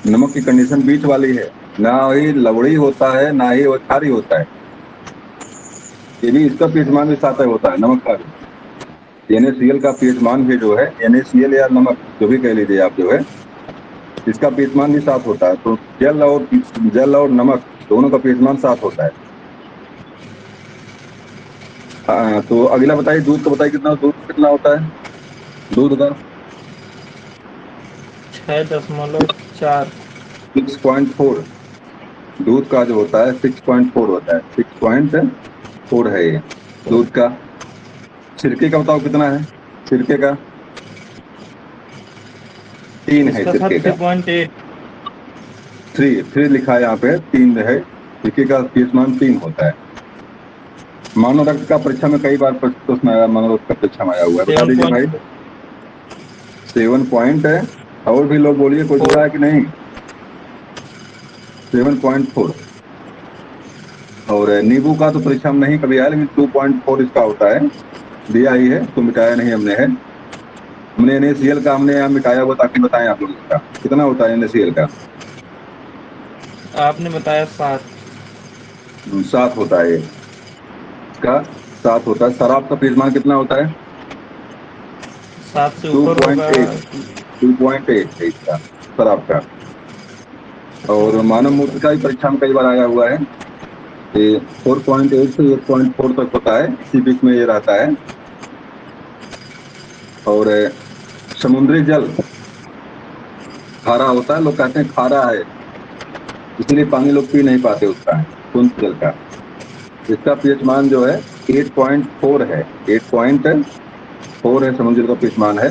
नमक की कंडीशन बीच वाली है, ना ही लवड़ी होता है ना ही वो क्षारी होता है। ये भी, इसका पीएच मान भी 7 होता है नमक का भी। NaCl का पीएच मान भी जो है, NaCl या नमक जो भी कह लीजिए आप, जो है इसका पीएच मान भी 7 होता है। तो जल और नमक दोनों का पीएच मान 7 होता है। तो अगला बताइए, दूध का बताइए, दूध कितना होता है दूध का? 6.4। 6.4। दूध का जो होता है 6.4 होता है। 6.4 है ये दूध का। सिरके का बताओ कितना है? सिरके का 3 है इसका था सिरके का। 3.8। 3 लिखा है यहाँ पे, 3 है। सिरके का पीएच मान 3 होता है। मानव रक्त का परीक्षा में कई बार प्रश्न आया, मानव रक्त का परीक्षा में आया हुआ है, बता दीजिए भाई। 7 पॉइंट है। और भी लोग बोलिए, कोई बोला है कि नहीं? 7.4। और नींबू का तो परीक्षा में नहीं कभी आया, लेकिन 2.4 इसका होता है। दिया ही है तो मिटाया नहीं हमने है। हमने NaCl का हमने यहाँ मिटाया हुआ ताकि बताएं आप लोग इसका कितना होता है NaCl का। आपने बताया 7। 7 होता है इसका। 7 होता है। शराब का पीएच मान कितना होता है? 7 से ऊपर होगा। 2.8। 2.8 है इसका शराब का। और मानव मूत्र का भी परीक्षा में कई बार आया हुआ है। ये 4.8 से 8.4 तक होता है, इसी बीच में ये रहता है। और समुद्री जल खारा होता है, लोग कहते हैं खारा है, इसलिए पानी लोग पी नहीं पाते उसका, समुद्री जल का। इसका पीएच मान जो है 8.4 है। 8.4 है समुद्री जल का पीएच मान है।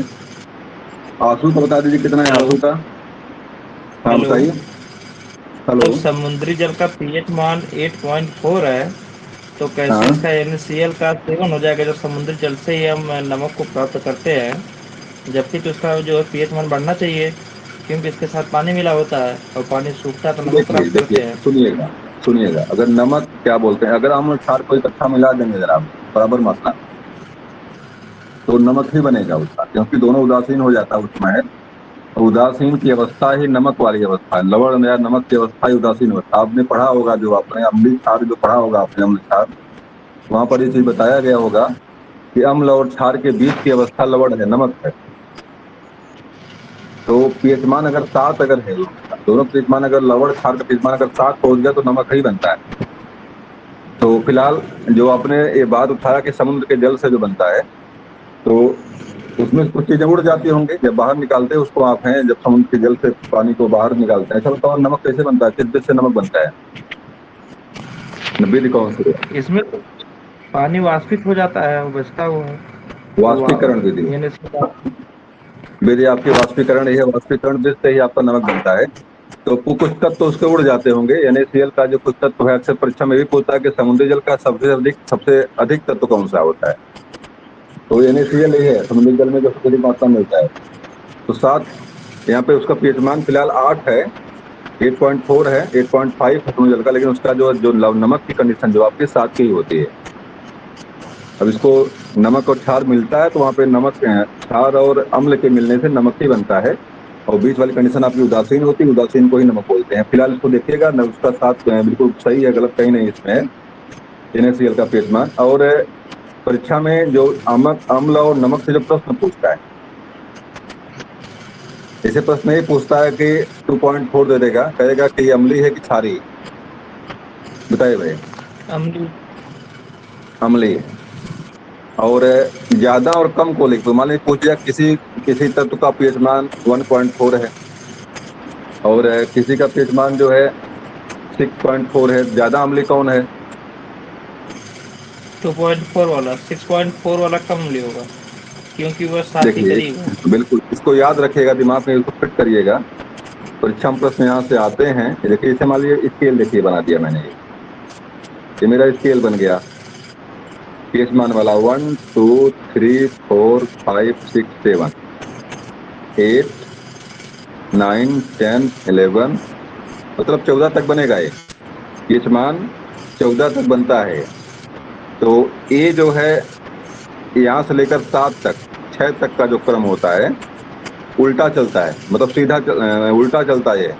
आंसू का बता दीजिए कितना है हेलो। आंसू का? हाँ हेलो। बताइए। हेलो। जब समुद्री जल का पीएच मान 8.4 है, तो कैसे हाँ, इसका NaCl का सेवन हो जाएगा जब समुद्री जल से ही हम नमक को प्राप्त करते हैं। जबकि तो इसका जो है पीएच मान बढ़ना चाहिए, क्योंकि इसके साथ पानी मिला होता है और पानी सूखता है तो नमक देखिए प्राप्त देखिए, करते हैं। सुनिएगा सुनिएगा। अगर नमक क्या बोलते हैं, अगर हम क्षार को इकट्ठा मिला देंगे जरा बराबर मात्रा, तो नमक ही बनेगा उसका, क्योंकि दोनों उदासीन हो जाता है उस समय। उदासीन की अवस्था ही नमक वाली अवस्था है। लवण या नमक की अवस्था ही उदासीन अवस्था। आपने पढ़ा होगा, जो आपने अम्लीय क्षार जो पढ़ा होगा आपने, अम्ल क्षार, वहां पर ये चीज बताया गया होगा कि अम्ल और क्षार के बीच की अवस्था लवण है, नमक है। तो पीएच मान अगर 7 अगर है, दोनों पीएच मान अगर लवण क्षार का पीएच मान अगर 7 पहुंच गया तो नमक ही बनता है। तो फिलहाल जो आपने ये बात उठाया कि समुद्र के जल से जो बनता है, तो उसमें कुछ चीजें उड़ जाती होंगी जब बाहर निकालते हैं उसको आप हैं, जब समुद्र के जल से पानी को बाहर निकालते हैं। अच्छा बताओ, नमक कैसे बनता है, किस बीज से नमक बनता है, विधि कौन सी है? इसमें तो पानी वाष्पित हो जाता है, वो बचता हुआ है। वाष्पीकरण विधि। यानी इसके बाद विधि आपकी वाष्पीकरण है, वाष्पीकरण बीज से ही आपका नमक बनता है। तो कुछ तत्व तो उसके उड़ जाते होंगे। NaCl का जो कुछ तत्व है, अक्सर परीक्षा में भी पूछता है कि समुद्री जल का सबसे अधिक तत्व कौन सा होता है। तो NaCl ही है समुद्री जल में जो सबसे अधिक मात्रा में मिलता है। तो 7, यहाँ पे उसका पीएच मान फिलहाल 8 है, 8.4 है, 8.5 है समुद्री जल का, लेकिन उसका जो जो नमक की कंडीशन जो आपकी 7 की ही होती है। अब इसको नमक और क्षार मिलता है तो वहाँ पे नमक, क्षार और अम्ल के मिलने से नमक ही बनता है। और बीच वाली कंडीशन आपकी उदासीन होती है, उदासीन को ही नमक बोलते हैं। फिलहाल इसको देखिएगा न, उसका 7 बिल्कुल सही है, गलत कहीं नहीं इसमें है NaCl का पीएच मान। और परीक्षा में जो अम्ल और नमक से जो प्रश्न पूछता है, ऐसे प्रश्न नहीं पूछता है कि 2.4 दे देगा, कहेगा कि ये अम्लीय है कि क्षारीय, बताइए भाई। अम्लीय। अम्लीय। और ज्यादा और कम को लिख दो। मान लीजिए पूछ लिया किसी किसी तत्व का पीएच मान 1.4 है और किसी का पीएच मान जो है 6.4 है, ज्यादा अम्लीय कौन है? 2.4 वाला, 6.4 वाला कम अम्लीय होगा, क्योंकि वह 7 के देखिए, करीब है। बिल्कुल इसको याद रखिएगा, दिमाग में इसको फिट करिएगा। परीक्षा में प्रश्न यहाँ से आते हैं। देखिए, इसे मान लीजिए स्केल देखिए बना दिया मैंने, ये मेरा स्केल बन गया पीएच मान वाला 1 2 3 4 5 6 7 8 9 10 11, मतलब 14 तक बनेगा। ये पीएच मान 14 तक बनता है। तो ये जो है यहाँ से लेकर 7 तक, 6 तक का जो क्रम होता है उल्टा चलता है, मतलब सीधा उल्टा चलता है।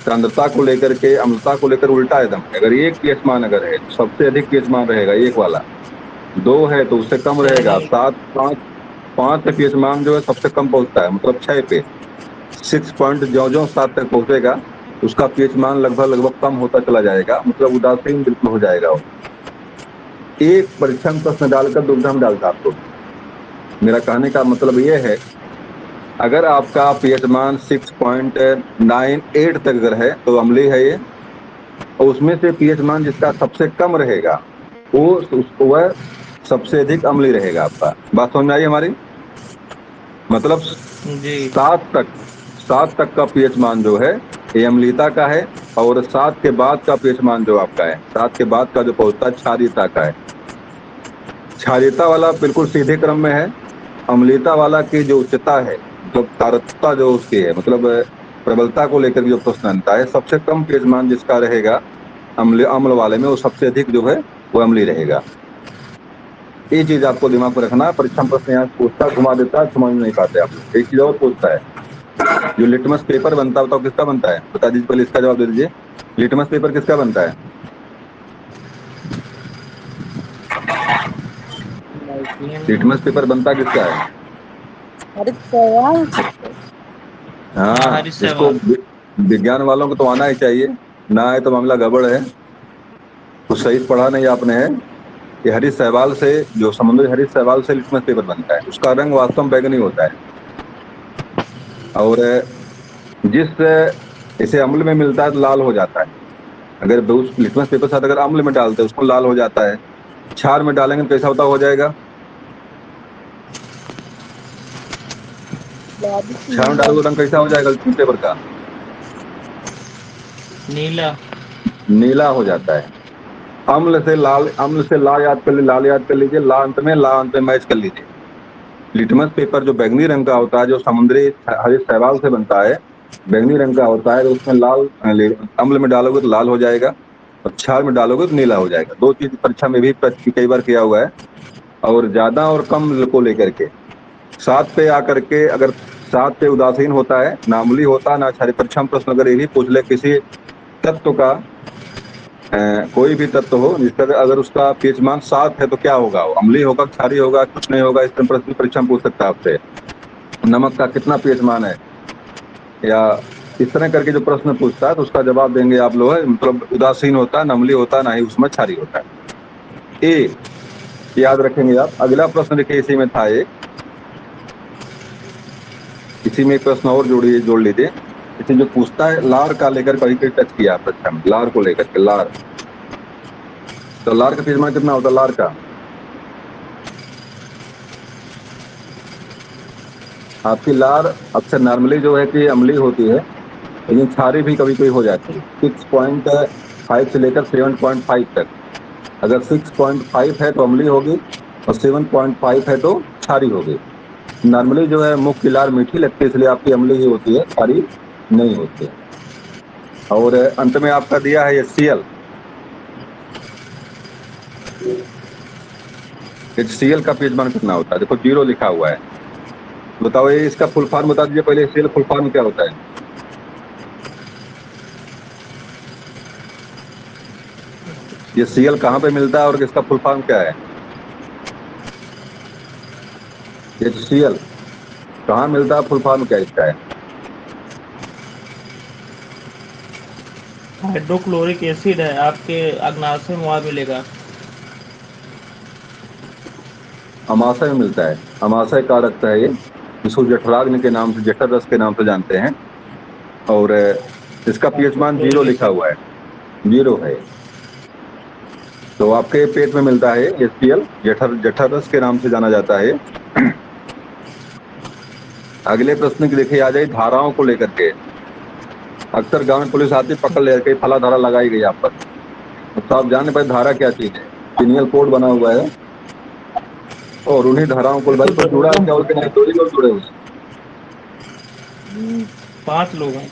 सांद्रता को लेकर के, अम्लता को लेकर उल्टा एकदम। अगर एक पीएच मान अगर है तो सबसे अधिक पीएच मान रहेगा एक वाला, 2 है तो उससे कम रहेगा, 7 5 5 पे पीएच मान जो है सबसे कम पहुंचता है, मतलब 6 पे। 6 पॉइंट जो 7 तक पहुंचेगा उसका पीएच मान लगभग कम होता चला जाएगा, मतलब उदासीन बिल्कुल हो जाएगा। एक परीक्षा में प्रश्न डालकर दुविधा में डालता आपको। मेरा कहने का मतलब ये है, अगर आपका पीएच मान 6.98 तक अगर है तो अम्लीय है ये, और उसमें से पीएच मान जिसका सबसे कम रहेगा वह सबसे अधिक अम्लीय रहेगा। आपका बात समझ में आई हमारी? मतलब जी 7 तक का पीएच मान जो है ये अम्लीयता का है, और 7 के बाद का पीएच मान जो आपका है, 7 के बाद का जो पहुंचता है क्षारीयता का है। क्षारीयता वाला बिल्कुल सीधे क्रम में है। अम्लीयता वाला की जो उच्चता है, मतलब तारकता जो उसकी है, मतलब प्रबलता को लेकर जो प्रश्न बनता है, सबसे कम पीएच मान जिसका रहेगा अम्ल वाले में, वो सबसे अधिक जो है वो अम्लीय रहेगा। ये चीज आपको दिमाग में रखना है। परीक्षा में प्रश्न यहाँ पूछता घुमा देता है, समझ नहीं पाते आप लोग। एक चीज और पूछता है, जो लिटमस पेपर बनता है बताओ किसका बनता है? बता दीजिए, पहले इसका जवाब दे दीजिए। लिटमस पेपर किसका बनता है? लिटमस पेपर बनता किसका है? अरे सवाल हाँ, हरीश इसको सहवाग। विज्ञान वालों को तो आना ही चाहिए, ना आए तो मामला गड़बड़ है, कुछ सही पढ़ा नहीं आपने है। ये हरीश सहवाल से, जो समुद्री हरीश सहवाल से लिटमस पेपर बनता है, उसका रंग वास्तव में बैगनी होता है। और जिस इसे अम्ल में मिलता है तो लाल हो जाता है। अगर उस लिटमस पेपर के साथ अगर अम्ल में डालते हैं उसको लाल हो जाता है। क्षार में डालेंगे तो कैसा होता हो जाएगा? क्षार में डालोगे रंग कैसा हो जाएगा लिटमस पेपर का? नीला। नीला हो जाता है। अम्ल से लाल, अम्ल से ला याद कर लीजिए, लाल याद कर लीजिए, ला अंत में मैच कर लीजिए। लिटमस पेपर जो बैंगनी रंग का होता है, जो समुद्री हरीश सहवाल से बनता है, बैंगनी रंग का होता है, तो उसमें लाल, अम्ल में डालोगे तो लाल हो जाएगा और क्षार में डालोगे तो नीला हो जाएगा। दो चीज परीक्षा में भी कई बार किया हुआ है। और ज्यादा और कम को लेकर के 7 पे आकर के, अगर सात पे उदासीन होता है, ना अम्लीय होता ना क्षारीय। परीक्षा में प्रश्न अगर ये भी पूछ ले किसी तत्व का कोई भी तत्व हो जिसका अगर उसका पीएच मान 7 है तो क्या होगा, वो अम्लीय होगा, क्षारीय होगा, कुछ नहीं होगा। इस तरह प्रश्न परीक्षा में पूछ सकता है आपसे। नमक का कितना पीएच मान है, या इस तरह करके जो प्रश्न पूछता है तो उसका जवाब देंगे आप लोग, मतलब उदासीन होता है, ना अम्लीय होता है, ना ही उसमें क्षारीय होता है। ए याद रखेंगे आप। अगला प्रश्न देखिए, इसी में था एक, इसी में एक प्रश्न और जोड़ लीजिए। इसे जो पूछता है लार का लेकर कभी कभी टच किया परीक्षा में, लार को लेकर के, लार। तो लार का पीएच मान कितना होता है, लार का? आपकी लार अक्सर नॉर्मली जो है कि अम्लीय होती है, लेकिन क्षारीय भी कभी कभी हो जाती है। 6.5 से लेकर 7.5 तक। अगर 6.5 है तो अम्लीय होगी और 7.5 है तो क्षारीय होगी। नॉर्मली जो है मुख की लार मीठी लगती है, इसलिए आपकी अम्लीय ही होती है, क्षारीय नहीं होती है। और अंत में आपका दिया है HCl। HCl का पीएच मान कितना होता है? देखो 0 लिखा हुआ है। बताओ ये इसका फुल फॉर्म बता दीजिए पहले। HCl फुल फॉर्म क्या होता है? ये Cl कहाँ पे मिलता है और इसका फुल फॉर्म क्या है? HCl कहाँ मिलता है, फुल फॉर्म क्या इसका है? हाइड्रोक्लोरिक एसिड है, आपके अग्नाशय में वहाँ मिलेगा। अमाशय में मिलता है। अमाशय कारक है ये, जिसको जठराग्नि के नाम से, जठर रस के नाम से जानते हैं। और इसका पीएच मान 0 लिखा हुआ है, 0 है। तो आपके पेट में मिलता है HCl, जठर रस के नाम से जाना जाता है। अगले प्रश्न की देखिए आ जाए, धाराओं को लेकर के। अक्सर गांव में पुलिस आती पकड़ ले के, फला धारा लगाई गई आप पर, तो आप जान पाए धारा क्या चीज है। पिनियल कोड बना हुआ है और उन्हीं धाराओं को भाई पर जुड़ा है क्या, और नहीं, 2 ही लोग जुड़े हुए हैं 5 लोग हैं।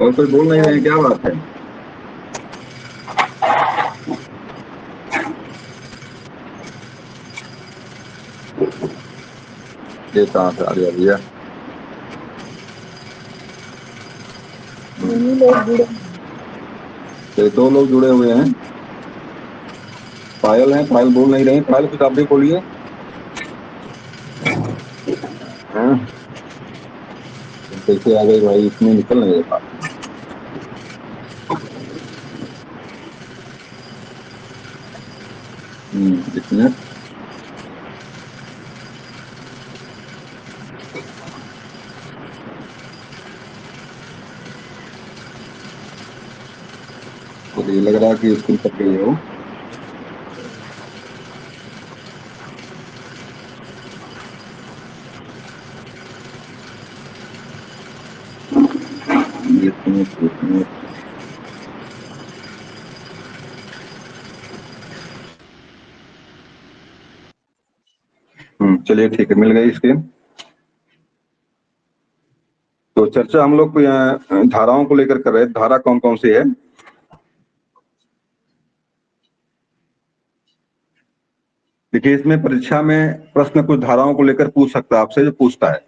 और कोई बोल नहीं रहे हैं, क्या बात है? ये कहाँ से आ गया भैया? तीन लोग जुड़े ये 2 लोग जुड़े हुए हैं। पायल है, पायल बोल नहीं रही। पायल कुछ आप भी बोलिए। हाँ, कैसे आ गई भाई, इसमें निकल नहीं रहा। एक मिनट। तो ये लग रहा है कि स्कूल तक गई हो। एक मिनट। चलिए ठीक है, मिल गई स्क्रीन। तो चर्चा हम लोग धाराओं को लेकर कर रहे हैं। धारा कौन कौन सी है? देखिए, इसमें परीक्षा में प्रश्न कुछ धाराओं को लेकर पूछ सकता है आपसे, जो पूछता है।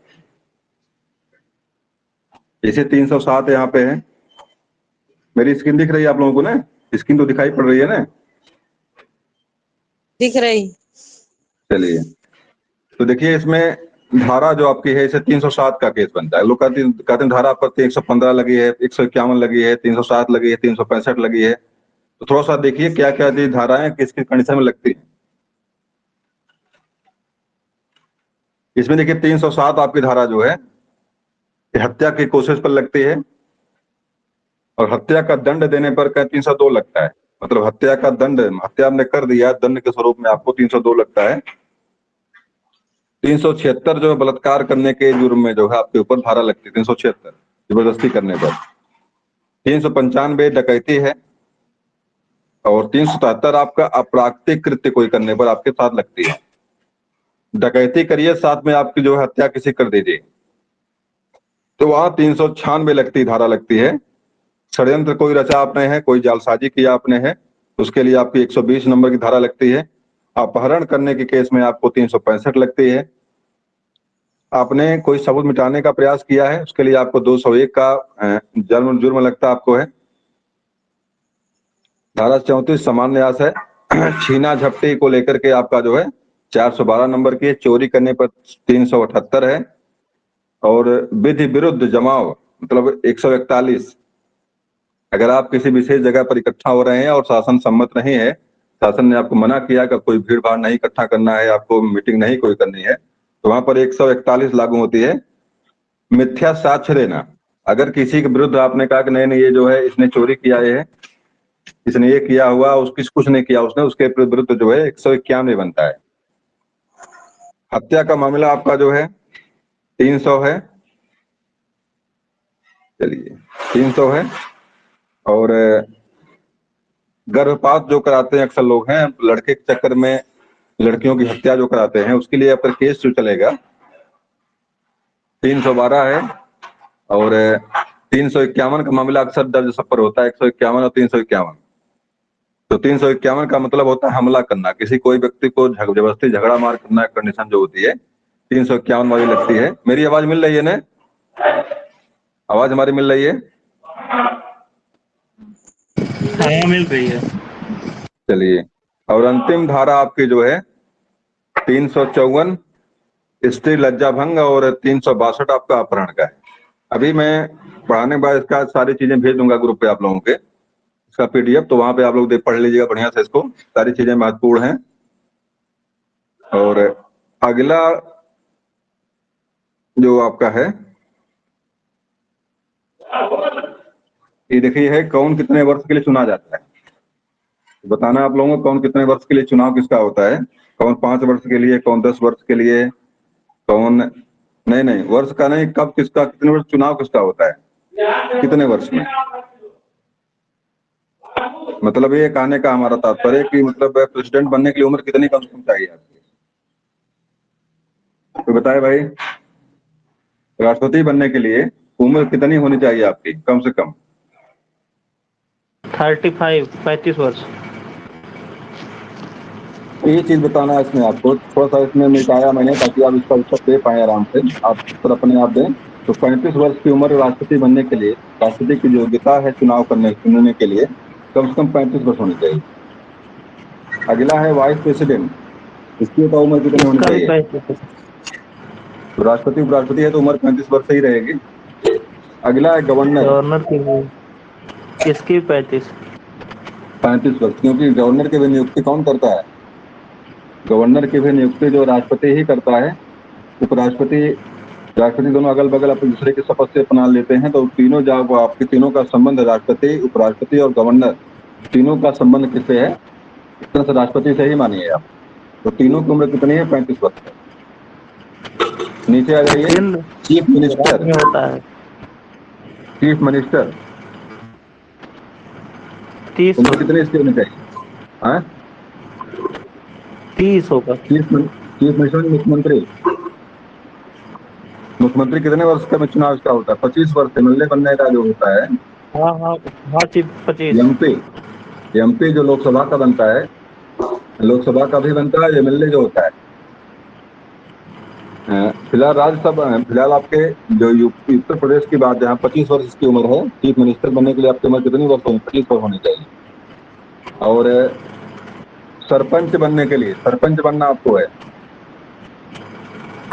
जैसे 307 यहाँ पे है। मेरी स्क्रीन दिख रही है आप लोगों को ना? स्क्रीन तो दिखाई पड़ रही है ना? दिख रही। चलिए, तो देखिए इसमें धारा जो आपकी है, इसे 307 का केस बनता है। लोग कहते हैं धारा पर 115 लगी है, 151 लगी है, 307 लगी है, 365 लगी है। तो थोड़ा सा देखिए क्या क्या धाराएं किस किस कंडीशन में लगती है। इसमें देखिए 307 आपकी धारा जो है, हत्या की कोशिश पर लगती है, और हत्या का दंड देने पर 302 लगता है। मतलब हत्या का दंड, हत्या आपने कर दिया, दंड के स्वरूप में आपको 302 लगता है। 376 जो है बलात्कार करने के जुर्म में जो है आपके ऊपर धारा लगती है, 376 जबरदस्ती करने पर। 395 डकैती है, और 377 आपका अप्राकृतिक कृत्य कोई करने पर आपके साथ लगती है। डकैती करिए, साथ में आपकी जो है हत्या किसी कर दीजिए, तो वहां 396 लगती धारा लगती है। षड्यंत्र कोई रचा आपने है, कोई जालसाजी किया आपने है, उसके लिए आपकी 120 नंबर की धारा लगती है। अपहरण करने के केस में आपको 365 लगती है। आपने कोई सबूत मिटाने का प्रयास किया है, उसके लिए आपको 201 का जुर्म लगता आपको है। धारा 34 सामान्य न्यास है। छीना झपटी को लेकर के आपका जो है 412 नंबर की, चोरी करने पर 378 है, और विधि विरुद्ध जमाव मतलब 141। अगर आप किसी विशेष जगह पर इकट्ठा हो रहे हैं और शासन सम्मत नहीं है, शासन ने आपको मना किया कि कोई भीड़ भाड़ नहीं इकट्ठा करना है, आपको मीटिंग नहीं कोई करनी है, तो वहां पर 141 लागू होती है। मिथ्या साक्ष्य देना, अगर किसी के विरुद्ध आपने कहा कि नहीं नहीं ये जो है इसने चोरी किया है, इसने ये किया हुआ, उसकी कुछ नहीं किया उसने, उसके विरुद्ध जो है 191 बनता है। हत्या का मामला आपका जो है 300 है, चलिए 300 है। और गर्भपात जो कराते हैं अक्सर लोग हैं, लड़के के चक्कर में लड़कियों की हत्या जो कराते हैं, उसके लिए आपका केस जो चलेगा 312 है। और 351 का मामला अक्सर दर्ज सब पर होता है, 151 और 351। तो 351 का मतलब होता है हमला करना, किसी कोई व्यक्ति को जबरदस्ती झगड़ा मार करना, कंडीशन जो होती है 351 वाली लगती है। मेरी आवाज मिल रही है ना? आवाज हमारी मिल रही है? हाँ मिल रही है। चलिए, और अंतिम धारा आपकी जो है 354 स्त्री लज्जा भंग, और 362 आपका अपहरण का है। अभी मैं पढ़ाने के बाद इसका सारी चीजें भेज दूंगा ग्रुप पे आप लोगों के, इसका पीडीएफ, तो वहां पे आप लोग पढ़ लीजिएगा बढ़िया से इसको, सारी चीजें महत्वपूर्ण हैं। और अगला जो आपका है ये देखिए है, कौन कितने वर्ष के लिए चुना जाता है। बताना आप लोगों को कौन कितने वर्ष के लिए चुनाव किसका होता है, कौन 5 वर्ष के लिए, कौन 10 वर्ष के लिए, कौन नहीं वर्ष का नहीं, कब किसका, कितने वर्ष चुनाव किसका होता है, कितने वर्ष में। मतलब ये कहने का हमारा तात्पर्य कि मतलब प्रेसिडेंट बनने के लिए उम्र कितनी कम से कम चाहिए आपकी, तो बताए भाई। राष्ट्रपति बनने के लिए उम्र कितनी होनी चाहिए आपकी कम से कम? 35 वर्ष। ये चीज बताना है इसमें आपको, थोड़ा सा इसमें मिटाया मैंने ताकि आप इसका उत्तर दे पाए आराम से, आप उत्तर अपने आप दें। तो 35 वर्ष की उम्र राष्ट्रपति बनने के लिए, राष्ट्रपति की योग्यता है चुनाव चुनने के लिए कम से कम 35 वर्ष होनी चाहिए। अगला है वाइस प्रेसिडेंट, इसकी तो उम्र कितनी होनी चाहिए? तो राष्ट्रपति उपराष्ट्रपति है तो उम्र 35 वर्ष ही रहेगी। अगला है गवर्नर। गवर्नर की इसकी 35 वर्ष, क्योंकि गवर्नर की भी नियुक्ति कौन करता है? गवर्नर की भी नियुक्ति जो राष्ट्रपति ही करता है। उपराष्ट्रपति राष्ट्रपति दोनों अगल बगल अपने दूसरे के शपथ से अपना लेते हैं, तो तीनों जब आपके तीनों का संबंध, राष्ट्रपति उपराष्ट्रपति और गवर्नर तीनों का संबंध किससे है? इस तरह से राष्ट्रपति से ही मानिए आप। तो तीनों की उम्र कितनी है? 35 वर्ष है। नीचे आ जाइए, चीफ मिनिस्टर होता है चीफ मिनिस्टर 30 उम्र कितनी इसकी होनी चाहिए? हाँ 30 होगा। चीफ मिनिस्टर मुख्यमंत्री, मुख्यमंत्री कितने वर्ष का में चुनाव इसका होता है? 25 वर्ष से मिलने बनने का जो होता है। हाँ 25। एमपी जो लोकसभा का बनता है, लोकसभा का भी बनता है, एमएलए जो होता है। फिलहाल राज्यसभा, फिलहाल आपके जो उत्तर प्रदेश की बात, जहाँ 25 वर्ष की उम्र है, चीफ मिनिस्टर बनने के लिए आपकी उम्र कितनी वर्ष होनी? 25 वर्ष होनी चाहिए। और सरपंच बनने के लिए, सरपंच बनना आपको है,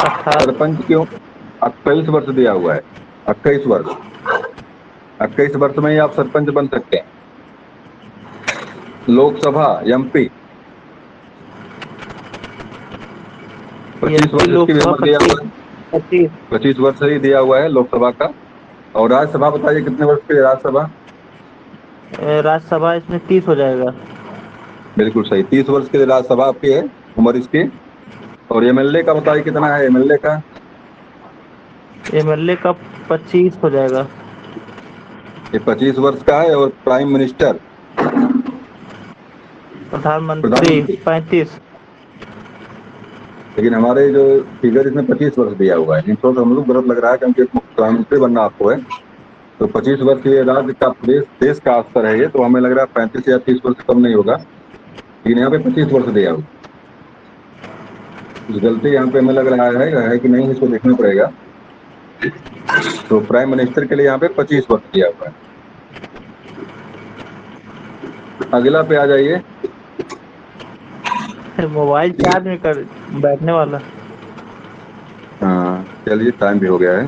सरपंच क्यों 28 वर्ष दिया हुआ है, 28 वर्ष, 28 वर्ष में ही आप सरपंच बन सकते हैं। लोकसभा एमपी 25 वर्ष की उम्र दिया हुआ है, 25 वर्ष ही दिया हुआ है लोकसभा का। और राज्यसभा बताइए कितने वर्ष की राज्यसभा? राज्यसभा इसमें 30 हो जाएगा। बिल्कुल सही, 30 वर्ष के लिए राज्यसभा आपकी है उम्र इसकी। और एमएलए का बताइए कितना है? एमएलए का 25 हो जाएगा। ये 25 वर्ष का है। और प्राइम मिनिस्टर, प्रधानमंत्री 35। लेकिन हमारे जो फिगर इसमें 25 वर्ष दिया हुआ है, थोड़ा सा हम लोग गलत लग रहा है, क्योंकि प्रधानमंत्री बनना आपको है तो 25 वर्ष ये राज्य का देश का स्तर है ये, तो हमें लग रहा है 35 या 30 वर्ष कम नहीं होगा, लेकिन यहाँ पे 25 वर्ष दिया हुआ। कुछ गलती यहाँ पे हमें लग रहा है कि नहीं, इसको देखना पड़ेगा। तो प्राइम मिनिस्टर के लिए यहाँ पे 25 वर्ष दिया हुआ है। अगला पे आ जाइए। मोबाइल चार्ज में कर बैठने वाला। हाँ चलिए, टाइम भी हो गया है।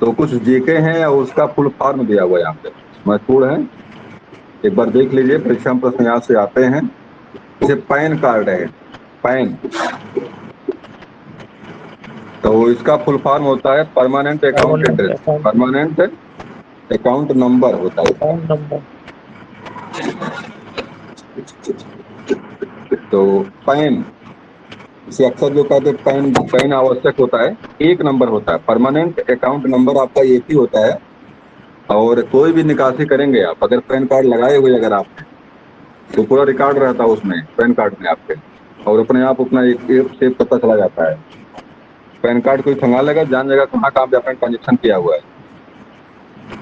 तो कुछ जीके हैं और उसका फुल फॉर्म दिया हुआ है यहाँ पे, महत्वपूर्ण है, एक बार देख लीजिए। परीक्षा में प्रश्न यहाँ से आते हैं। जैसे पैन कार्ड है, पैन, तो इसका फुल फॉर्म होता है permanent account address, permanent account number होता है। Account number. तो पैन, इसे अक्सर जो कहते हैं पैन, पैन आवश्यक होता है। एक नंबर होता है, परमानेंट अकाउंट नंबर आपका एक ही होता है। और कोई भी निकासी करेंगे आप, अगर पैन कार्ड लगाए हुए अगर आप, तो पूरा रिकॉर्ड रहता है उसमें, पैन कार्ड में आपके, और अपने आप अपना एक से पता चला जाता है। पैन कार्ड कोई खंगालेगा, जान जाएगा कहाँ कहाँ पे आपने ट्रांजेक्शन किया हुआ है।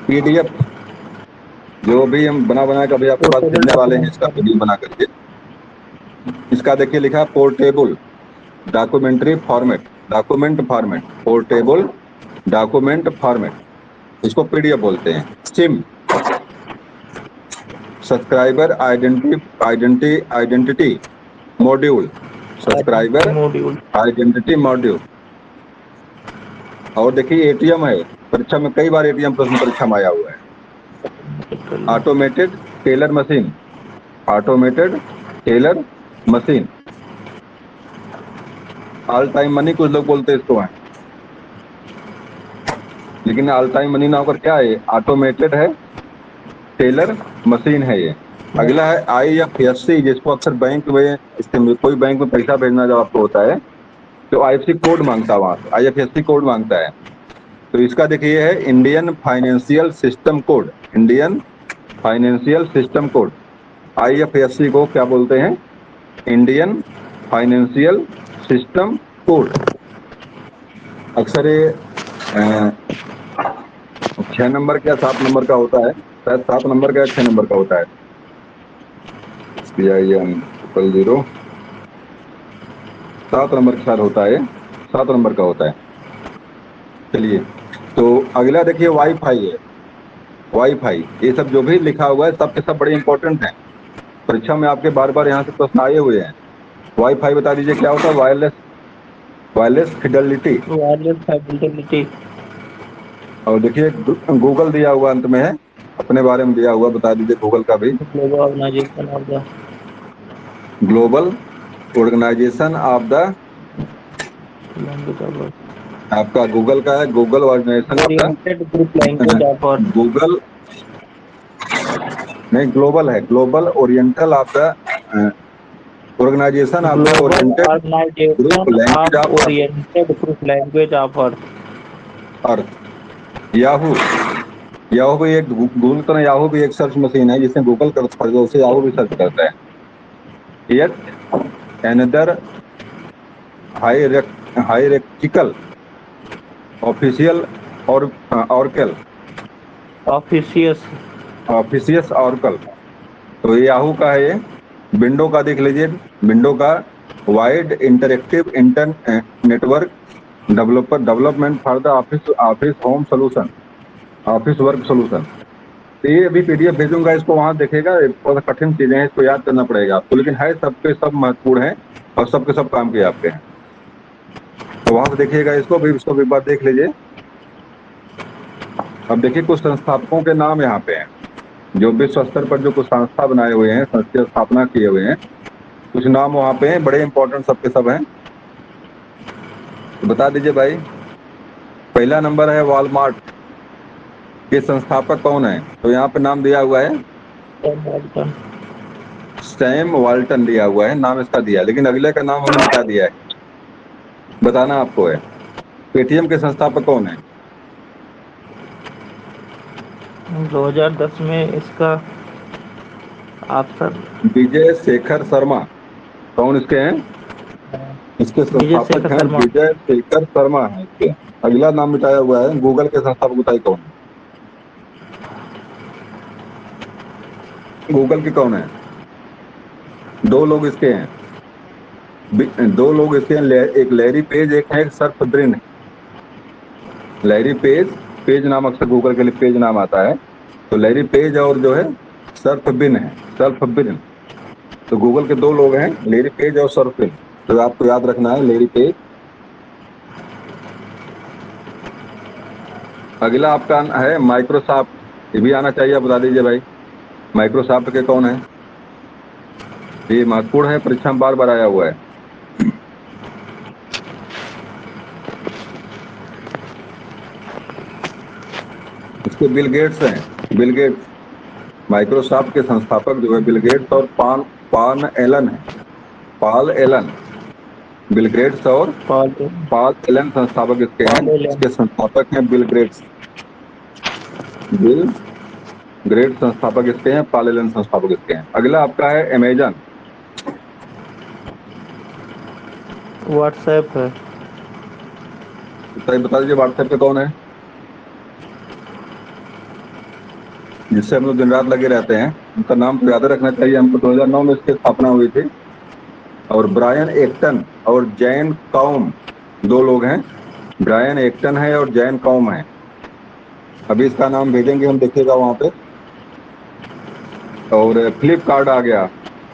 पीडीएफ जो भी हम बना के अभी आपके पास भेजने वाले हैं, इसका पीडीएफ बना करके, इसका देखिए लिखा है portable documentary format, document format, portable document format, इसको पीडीएफ बोलते हैं। SIM, subscriber identity module, subscriber module. Identity module. और देखिए एटीएम है, परीक्षा में कई बार एटीएम प्रश्न परीक्षा में आया हुआ है। Automated teller machine, automated teller machine. All time money कुछ लोग बोलते हैं इसको है, लेकिन ऑल टाइम मनी ना होकर क्या है, ऑटोमेटेड है, टेलर मशीन है ये। अगला है IFSC, जिसको अक्सर बैंक में, कोई बैंक में पैसा भेजना जब आपको होता है तो IFSC कोड मांगता है, वहां से IFSC कोड मांगता है। तो इसका देखिए है Indian financial system code, Indian financial system code. IFSC को क्या बोलते हैं, इंडियन फाइनेंशियल सिस्टम कोड। अक्सर ये 6 नंबर का 7 नंबर का होता है, शायद 7 नंबर का 6 नंबर का होता है। PIN 00 7 नंबर के साथ होता है, 7 नंबर का होता है। चलिए, तो अगला देखिए वाईफाई है, वाईफाई। ये सब जो भी लिखा हुआ है सब के सब बड़े इंपॉर्टेंट हैं, परीक्षा में आपके बार बार यहाँ से प्रश्न आए हुए हैं। वाईफाई बता दीजिए क्या होता है, wireless, wireless Fidelity. Wireless fidelity. और देखिए गूगल दिया हुआ अंत में है, अपने बारे में दिया हुआ, बता दीजिए गूगल का भी। Global organisation of the, global organisation of the, आपका गूगल का है, Google organisation of the, group language of, Google नहीं, ग्लोबल है, global oriental of the organisation of the oriented group language of oriented group language of earth. Yahoo, Yahoo भी एक Google तो नहीं, Yahoo भी एक सर्च मशीन है, जिसमें गूगल करता है उसे याहू भी सर्च करता है। येट अनदर हायरार्किकल ऑफिशियल और ऑर्कल, ऑफिशियस ऑर्कल। तो ये याहू का है, ये विंडो का देख लीजिए, विंडो का wide interactive network development for the office home solution, office work solution. तो ये अभी पीडीएफ भेजूंगा, इसको वहां देखेगा, थोड़ा कठिन चीजें हैं, इसको याद करना पड़ेगा आपको, लेकिन है सबके सब महत्वपूर्ण है और सबके सब काम के आपके हैं। तो वहां से देखिएगा इसको भी एक बार देख लीजिए। अब देखिए कुछ संस्थापकों के नाम यहाँ पे हैं, जो विश्व स्तर पर जो कुछ संस्था बनाए हुए हैं, संस्था स्थापना किए हुए हैं, कुछ नाम वहाँ पे हैं, बड़े इंपॉर्टेंट सबके सब हैं। तो बता दीजिए भाई। पहला नंबर है वॉलमार्ट, के संस्थापक कौन है? तो यहाँ पे नाम दिया हुआ है सैम वाल्टन दिया हुआ है, नाम इसका दिया, लेकिन अगले का नाम हमने बता दिया है, बताना आपको है। पेटीएम के संस्थापक कौन है? 2010 में इसका ऑप्शन विजय शेखर शर्मा। कौन इसके हैं? इसके संस्थापक हैं विजय शेखर शर्मा है इसके। अगला नाम मिटाया हुआ है, गूगल के संस्थापक बताइए कौन है? गूगल के कौन है? 2 लोग इसके हैं, दो लोग इसके हैं, एक लैरी पेज, एक है Surf Brin. Larry page, page नाम अक्सर गूगल के लिए पेज नाम आता है, तो लैरी पेज और जो है सर्फ बिन है, सर्फ बिन। तो गूगल के दो लोग हैं, लैरी पेज और सर्फ बिन, तो आपको याद रखना है लैरी पेज। अगला आपका है माइक्रोसॉफ्ट, ये भी आना चाहिए, आप बता दीजिए भाई माइक्रोसॉफ्ट के कौन है। ये महत्वपूर्ण है, परीक्षा में बार बार आया हुआ है। इसके बिल गेट्स हैं, बिल गेट्स। माइक्रोसॉफ्ट के संस्थापक जो है बिल गेट्स और पान एलन है, पाल एलन। बिल गेट्स और पाल एलन संस्थापक इसके हैं, इसके संस्थापक हैं बिल गेट्स। बिल गेट्स संस्थापक इसके हैं, पाल एलन संस्थापक इसके हैं। अगला आपका है अमेजन। व्हाट्सएप है। बता दीजिए व्हाट्सएप पे कौन है, जिससे हम लोग दिन रात लगे रहते हैं। उनका नाम तो याद रखना चाहिए हमको। 2009 में इसकी स्थापना हुई थी। और ब्रायन एक्टन और जैन कॉम, दो लोग हैं, ब्रायन एक्टन है और जैन कॉम है। अभी इसका नाम भेजेंगे हम, देखिएगा वहां पे। और फ्लिपकार्ट आ गया,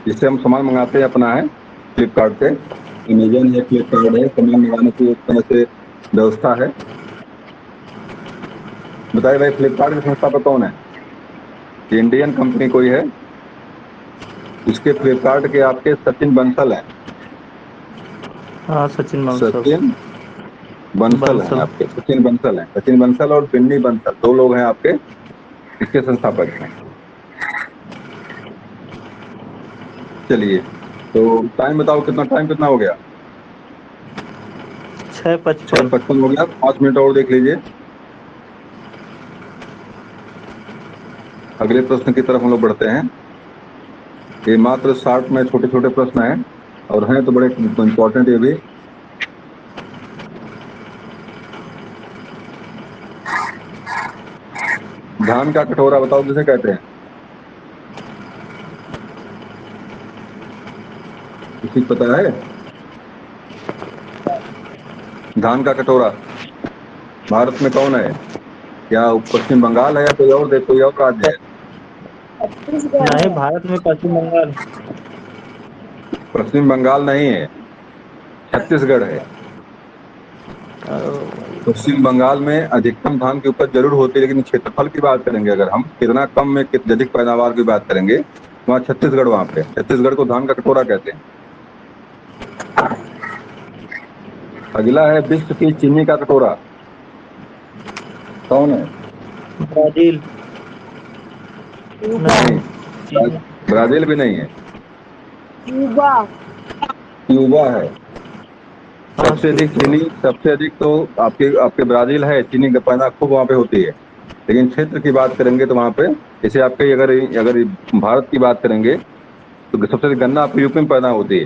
जिससे हम सामान मंगाते हैं अपना, है फ्लिपकार्ट से। अमेजन है, फ्लिपकार्ट है, सामान मंगाने की एक तरह से व्यवस्था है। बताइए भाई फ्लिपकार्ट के संस्थापक कौन है। इंडियन कंपनी कोई है। इसके फ्लिपकार्ट के आपके सचिन बंसल है। हाँ, सचिन सचिन बंसल है आपके, सचिन बंसल है, सचिन बंसल और बिन्नी बंसल, दो लोग हैं आपके इसके संस्थापक हैं। चलिए, तो टाइम बताओ कितना, टाइम कितना हो गया। 6:55 हो गया। 5 मिनट और देख लीजिए। अगले प्रश्न की तरफ हम लोग बढ़ते हैं। ये मात्र 60 में छोटे छोटे प्रश्न हैं और हैं तो बड़े इंपॉर्टेंट ये भी। धान का कटोरा बताओ किसे कहते हैं। किसी को पता है। धान का कटोरा भारत में कौन है, क्या पश्चिम बंगाल है या कोई और देश, कोई और राज्य है। नहीं, भारत में पश्चिम बंगाल। पश्चिम बंगाल नहीं है, छत्तीसगढ़ है। पश्चिम बंगाल में अधिकतम धान की उपज जरूर होती है, लेकिन क्षेत्रफल की बात करेंगे अगर हम, कितना कम में कितनी अधिक पैदावार की बात करेंगे, वहाँ छत्तीसगढ़, वहाँ पे छत्तीसगढ़ को धान का कटोरा कहते हैं। अगला है विश्व की चीनी का कटोरा, कौन है। ब्राजील। नहीं, ब्राजील भी नहीं है, क्यूबा है। सबसे अधिक चीनी, सबसे अधिक तो आपके ब्राजील है, चीनी का पैदा खूब वहाँ पे होती है। लेकिन क्षेत्र की बात करेंगे तो वहाँ पे, जैसे आपके अगर भारत की बात करेंगे तो सबसे अधिक गन्ना आपके यूपी में पैदा होती है।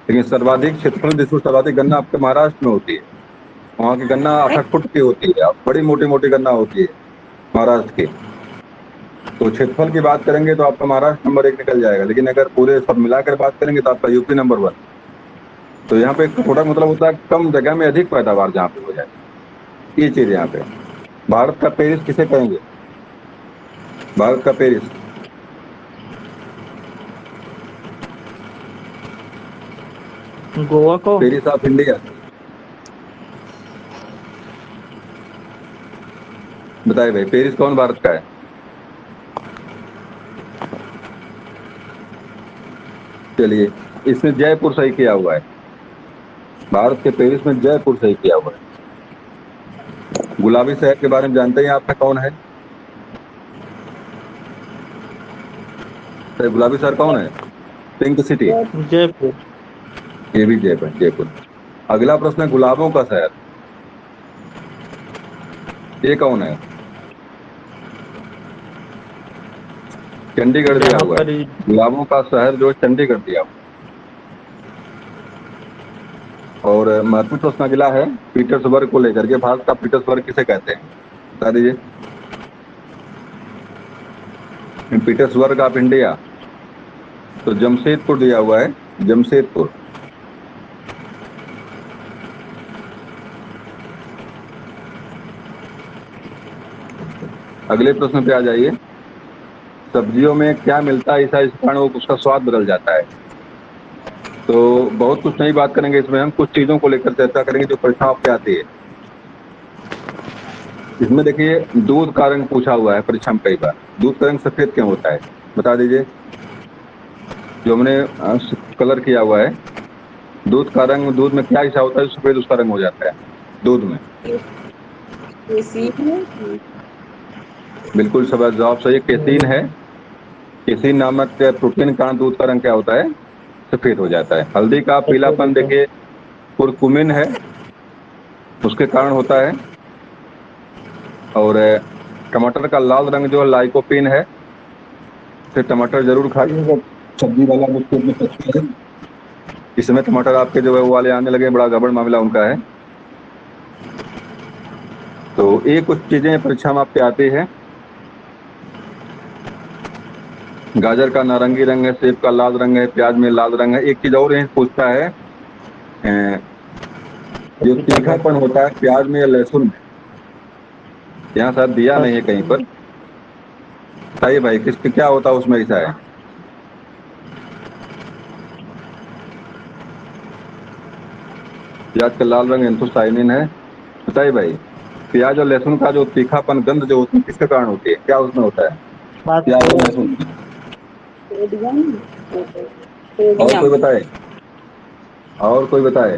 लेकिन सर्वाधिक क्षेत्रफल जिसमें सर्वाधिक गन्ना आपके महाराष्ट्र में होती है। वहाँ की गन्ना 8 फुट की होती है, बड़ी मोटी मोटी गन्ना होती है महाराष्ट्र की। तो क्षेत्रफल की बात करेंगे तो आपका महाराष्ट्र नंबर 1 निकल जाएगा, लेकिन अगर पूरे सब मिलाकर बात करेंगे तो आपका यूपी नंबर 1। तो यहाँ पे थोड़ा मतलब होता है कम जगह में अधिक पैदावार जहाँ पे हो जाए, ये चीज यहाँ पे। भारत का पेरिस किसे कहेंगे, भारत का पेरिस। गोवा को। पेरिस ऑफ इंडिया, बताइए भाई पेरिस कौन भारत का है। चलिए, इसमें जयपुर सही किया हुआ है, भारत के पेरिस में जयपुर सही किया हुआ है। गुलाबी शहर के बारे में जानते हैं आपका कौन है, तो गुलाबी शहर कौन है, पिंक सिटी, जयपुर। ये भी जयपुर, जयपुर। अगला प्रश्न है गुलाबों का शहर, ये कौन है। चंडीगढ़ दिया हुआ है, गुलाबों का शहर जो चंडीगढ़ दिया हुआ। और महत्वपूर्ण प्रश्न अगला है पीटर्सबर्ग को लेकर के, भारत का पीटर्सबर्ग किसे कहते हैं, बता दीजिए। पीटर्सबर्ग ऑफ इंडिया, तो जमशेदपुर दिया हुआ है, जमशेदपुर। अगले प्रश्न पे आ जाइए। सब्जियों में क्या मिलता है ऐसा इस कारण वो उसका स्वाद बदल जाता है? तो बहुत कुछ नई बात करेंगे इसमें, हम कुछ चीजों को लेकर चर्चा करेंगे जो परीक्षाओं पे आती है। इसमें देखिए दूध का रंग पूछा हुआ है परीक्षा में कई बार। दूध का रंग सफेद क्यों होता है बता दीजिए। जो हमने कलर किया हुआ है, दूध का रंग, दूध में क्या हिस्सा होता है जो सफेद उसका रंग हो जाता है दूध में? केसीन। बिल्कुल सब जवाब सही है, केसीन है। केसीन नामक प्रोटीन का दूध का रंग क्या होता है? सफेद हो जाता है। हल्दी का पीलापन देखिए कुरकुमिन है, उसके कारण होता है। और टमाटर का लाल रंग जो लाइकोपीन है। फिर टमाटर जरूर खाइएगा, सब्जी वाला मुझको में पचता है। इस समय टमाटर आपके जो है वो वाले आने लगे, बड़ा गड़बड़ मामला उनका है। तो ये कुछ चीजें परीक्षा में आपके आती है। गाजर का नारंगी रंग है, सेब का लाल रंग है, प्याज में लाल रंग है। एक चीज और ये पूछता है, जो तीखापन होता है प्याज में या लहसुन में? यहाँ शायद दिया नहीं है कहीं पर। बताइए भाई किस क्या होता है उसमें ऐसा है? प्याज का लाल रंग एंथोसाइनिन है। बताइए भाई, प्याज और लहसुन का जो तीखापन गंध जो होती है किसके कारण होती है, क्या उसमें होता है प्याज और लहसुन? सोडियम। और कोई सोडियम। बताए? और कोई बताए?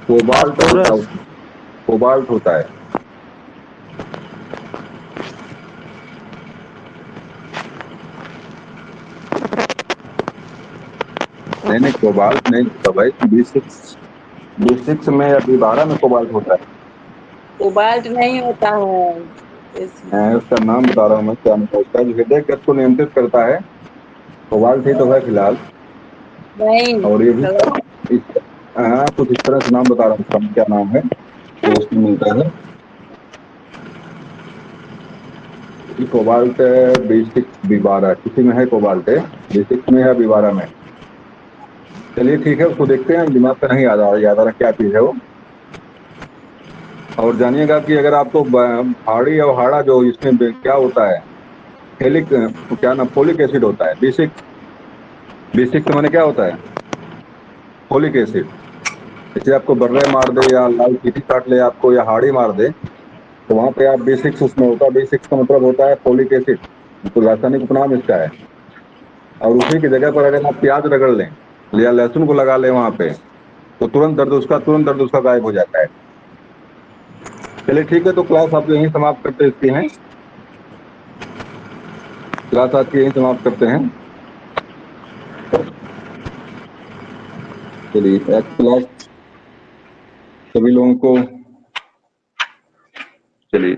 कोबाल्ट होता है, कोबाल्ट होता है। नहीं नहीं, कोबाल्ट नहीं होता भाई। B6 में या B12 में कोबाल्ट होता है। कोबाल्ट नहीं होता है इसमें। मैं उसका नाम बता रहा हूँ, मैं क्या नाम उसका, जो हृदय गति को नियंत्रित करता है। कोबाल्ट ही तो है फिलहाल। नहीं। और ये भी गलत। हाँ, कुछ इस तरह से नाम बता रहा हूँ उसका, क्या नाम है जो उसमें मिलता है। कोबाल्ट B6 B12 किसी में है, कोबाल्ट है B6 में है, B12 में। चलिए ठीक है, उसको देखते हैं, दिमाग पे नहीं याद आ रहा क्या चीज है वो। और जानिएगा कि अगर आपको हाड़ी और हाड़ा जो इसमें क्या होता है, हेलिक क्या नाम, फोलिक एसिड होता है। B6 मैंने क्या होता है? Folic acid. जैसे आपको बर्रे मार दे या लाल चीटी काट ले आपको या हाड़ी मार दे, तो वहां पे आप B6 उसमें होता है। B6 का मतलब होता है फोलिक एसिड, तो रासायनिक उपनाम इसका है। और उसी की जगह पर अगर आप प्याज रगड़ लें या लहसुन को लगा लें वहां पे, तो तुरंत दर्द उसका गायब हो जाता है। चलिए ठीक है, तो क्लास आप यहीं समाप्त करते इसकी हैं। क्लास आज की यहीं समाप्त करते हैं। चलिए क्लास सभी लोगों को, चलिए।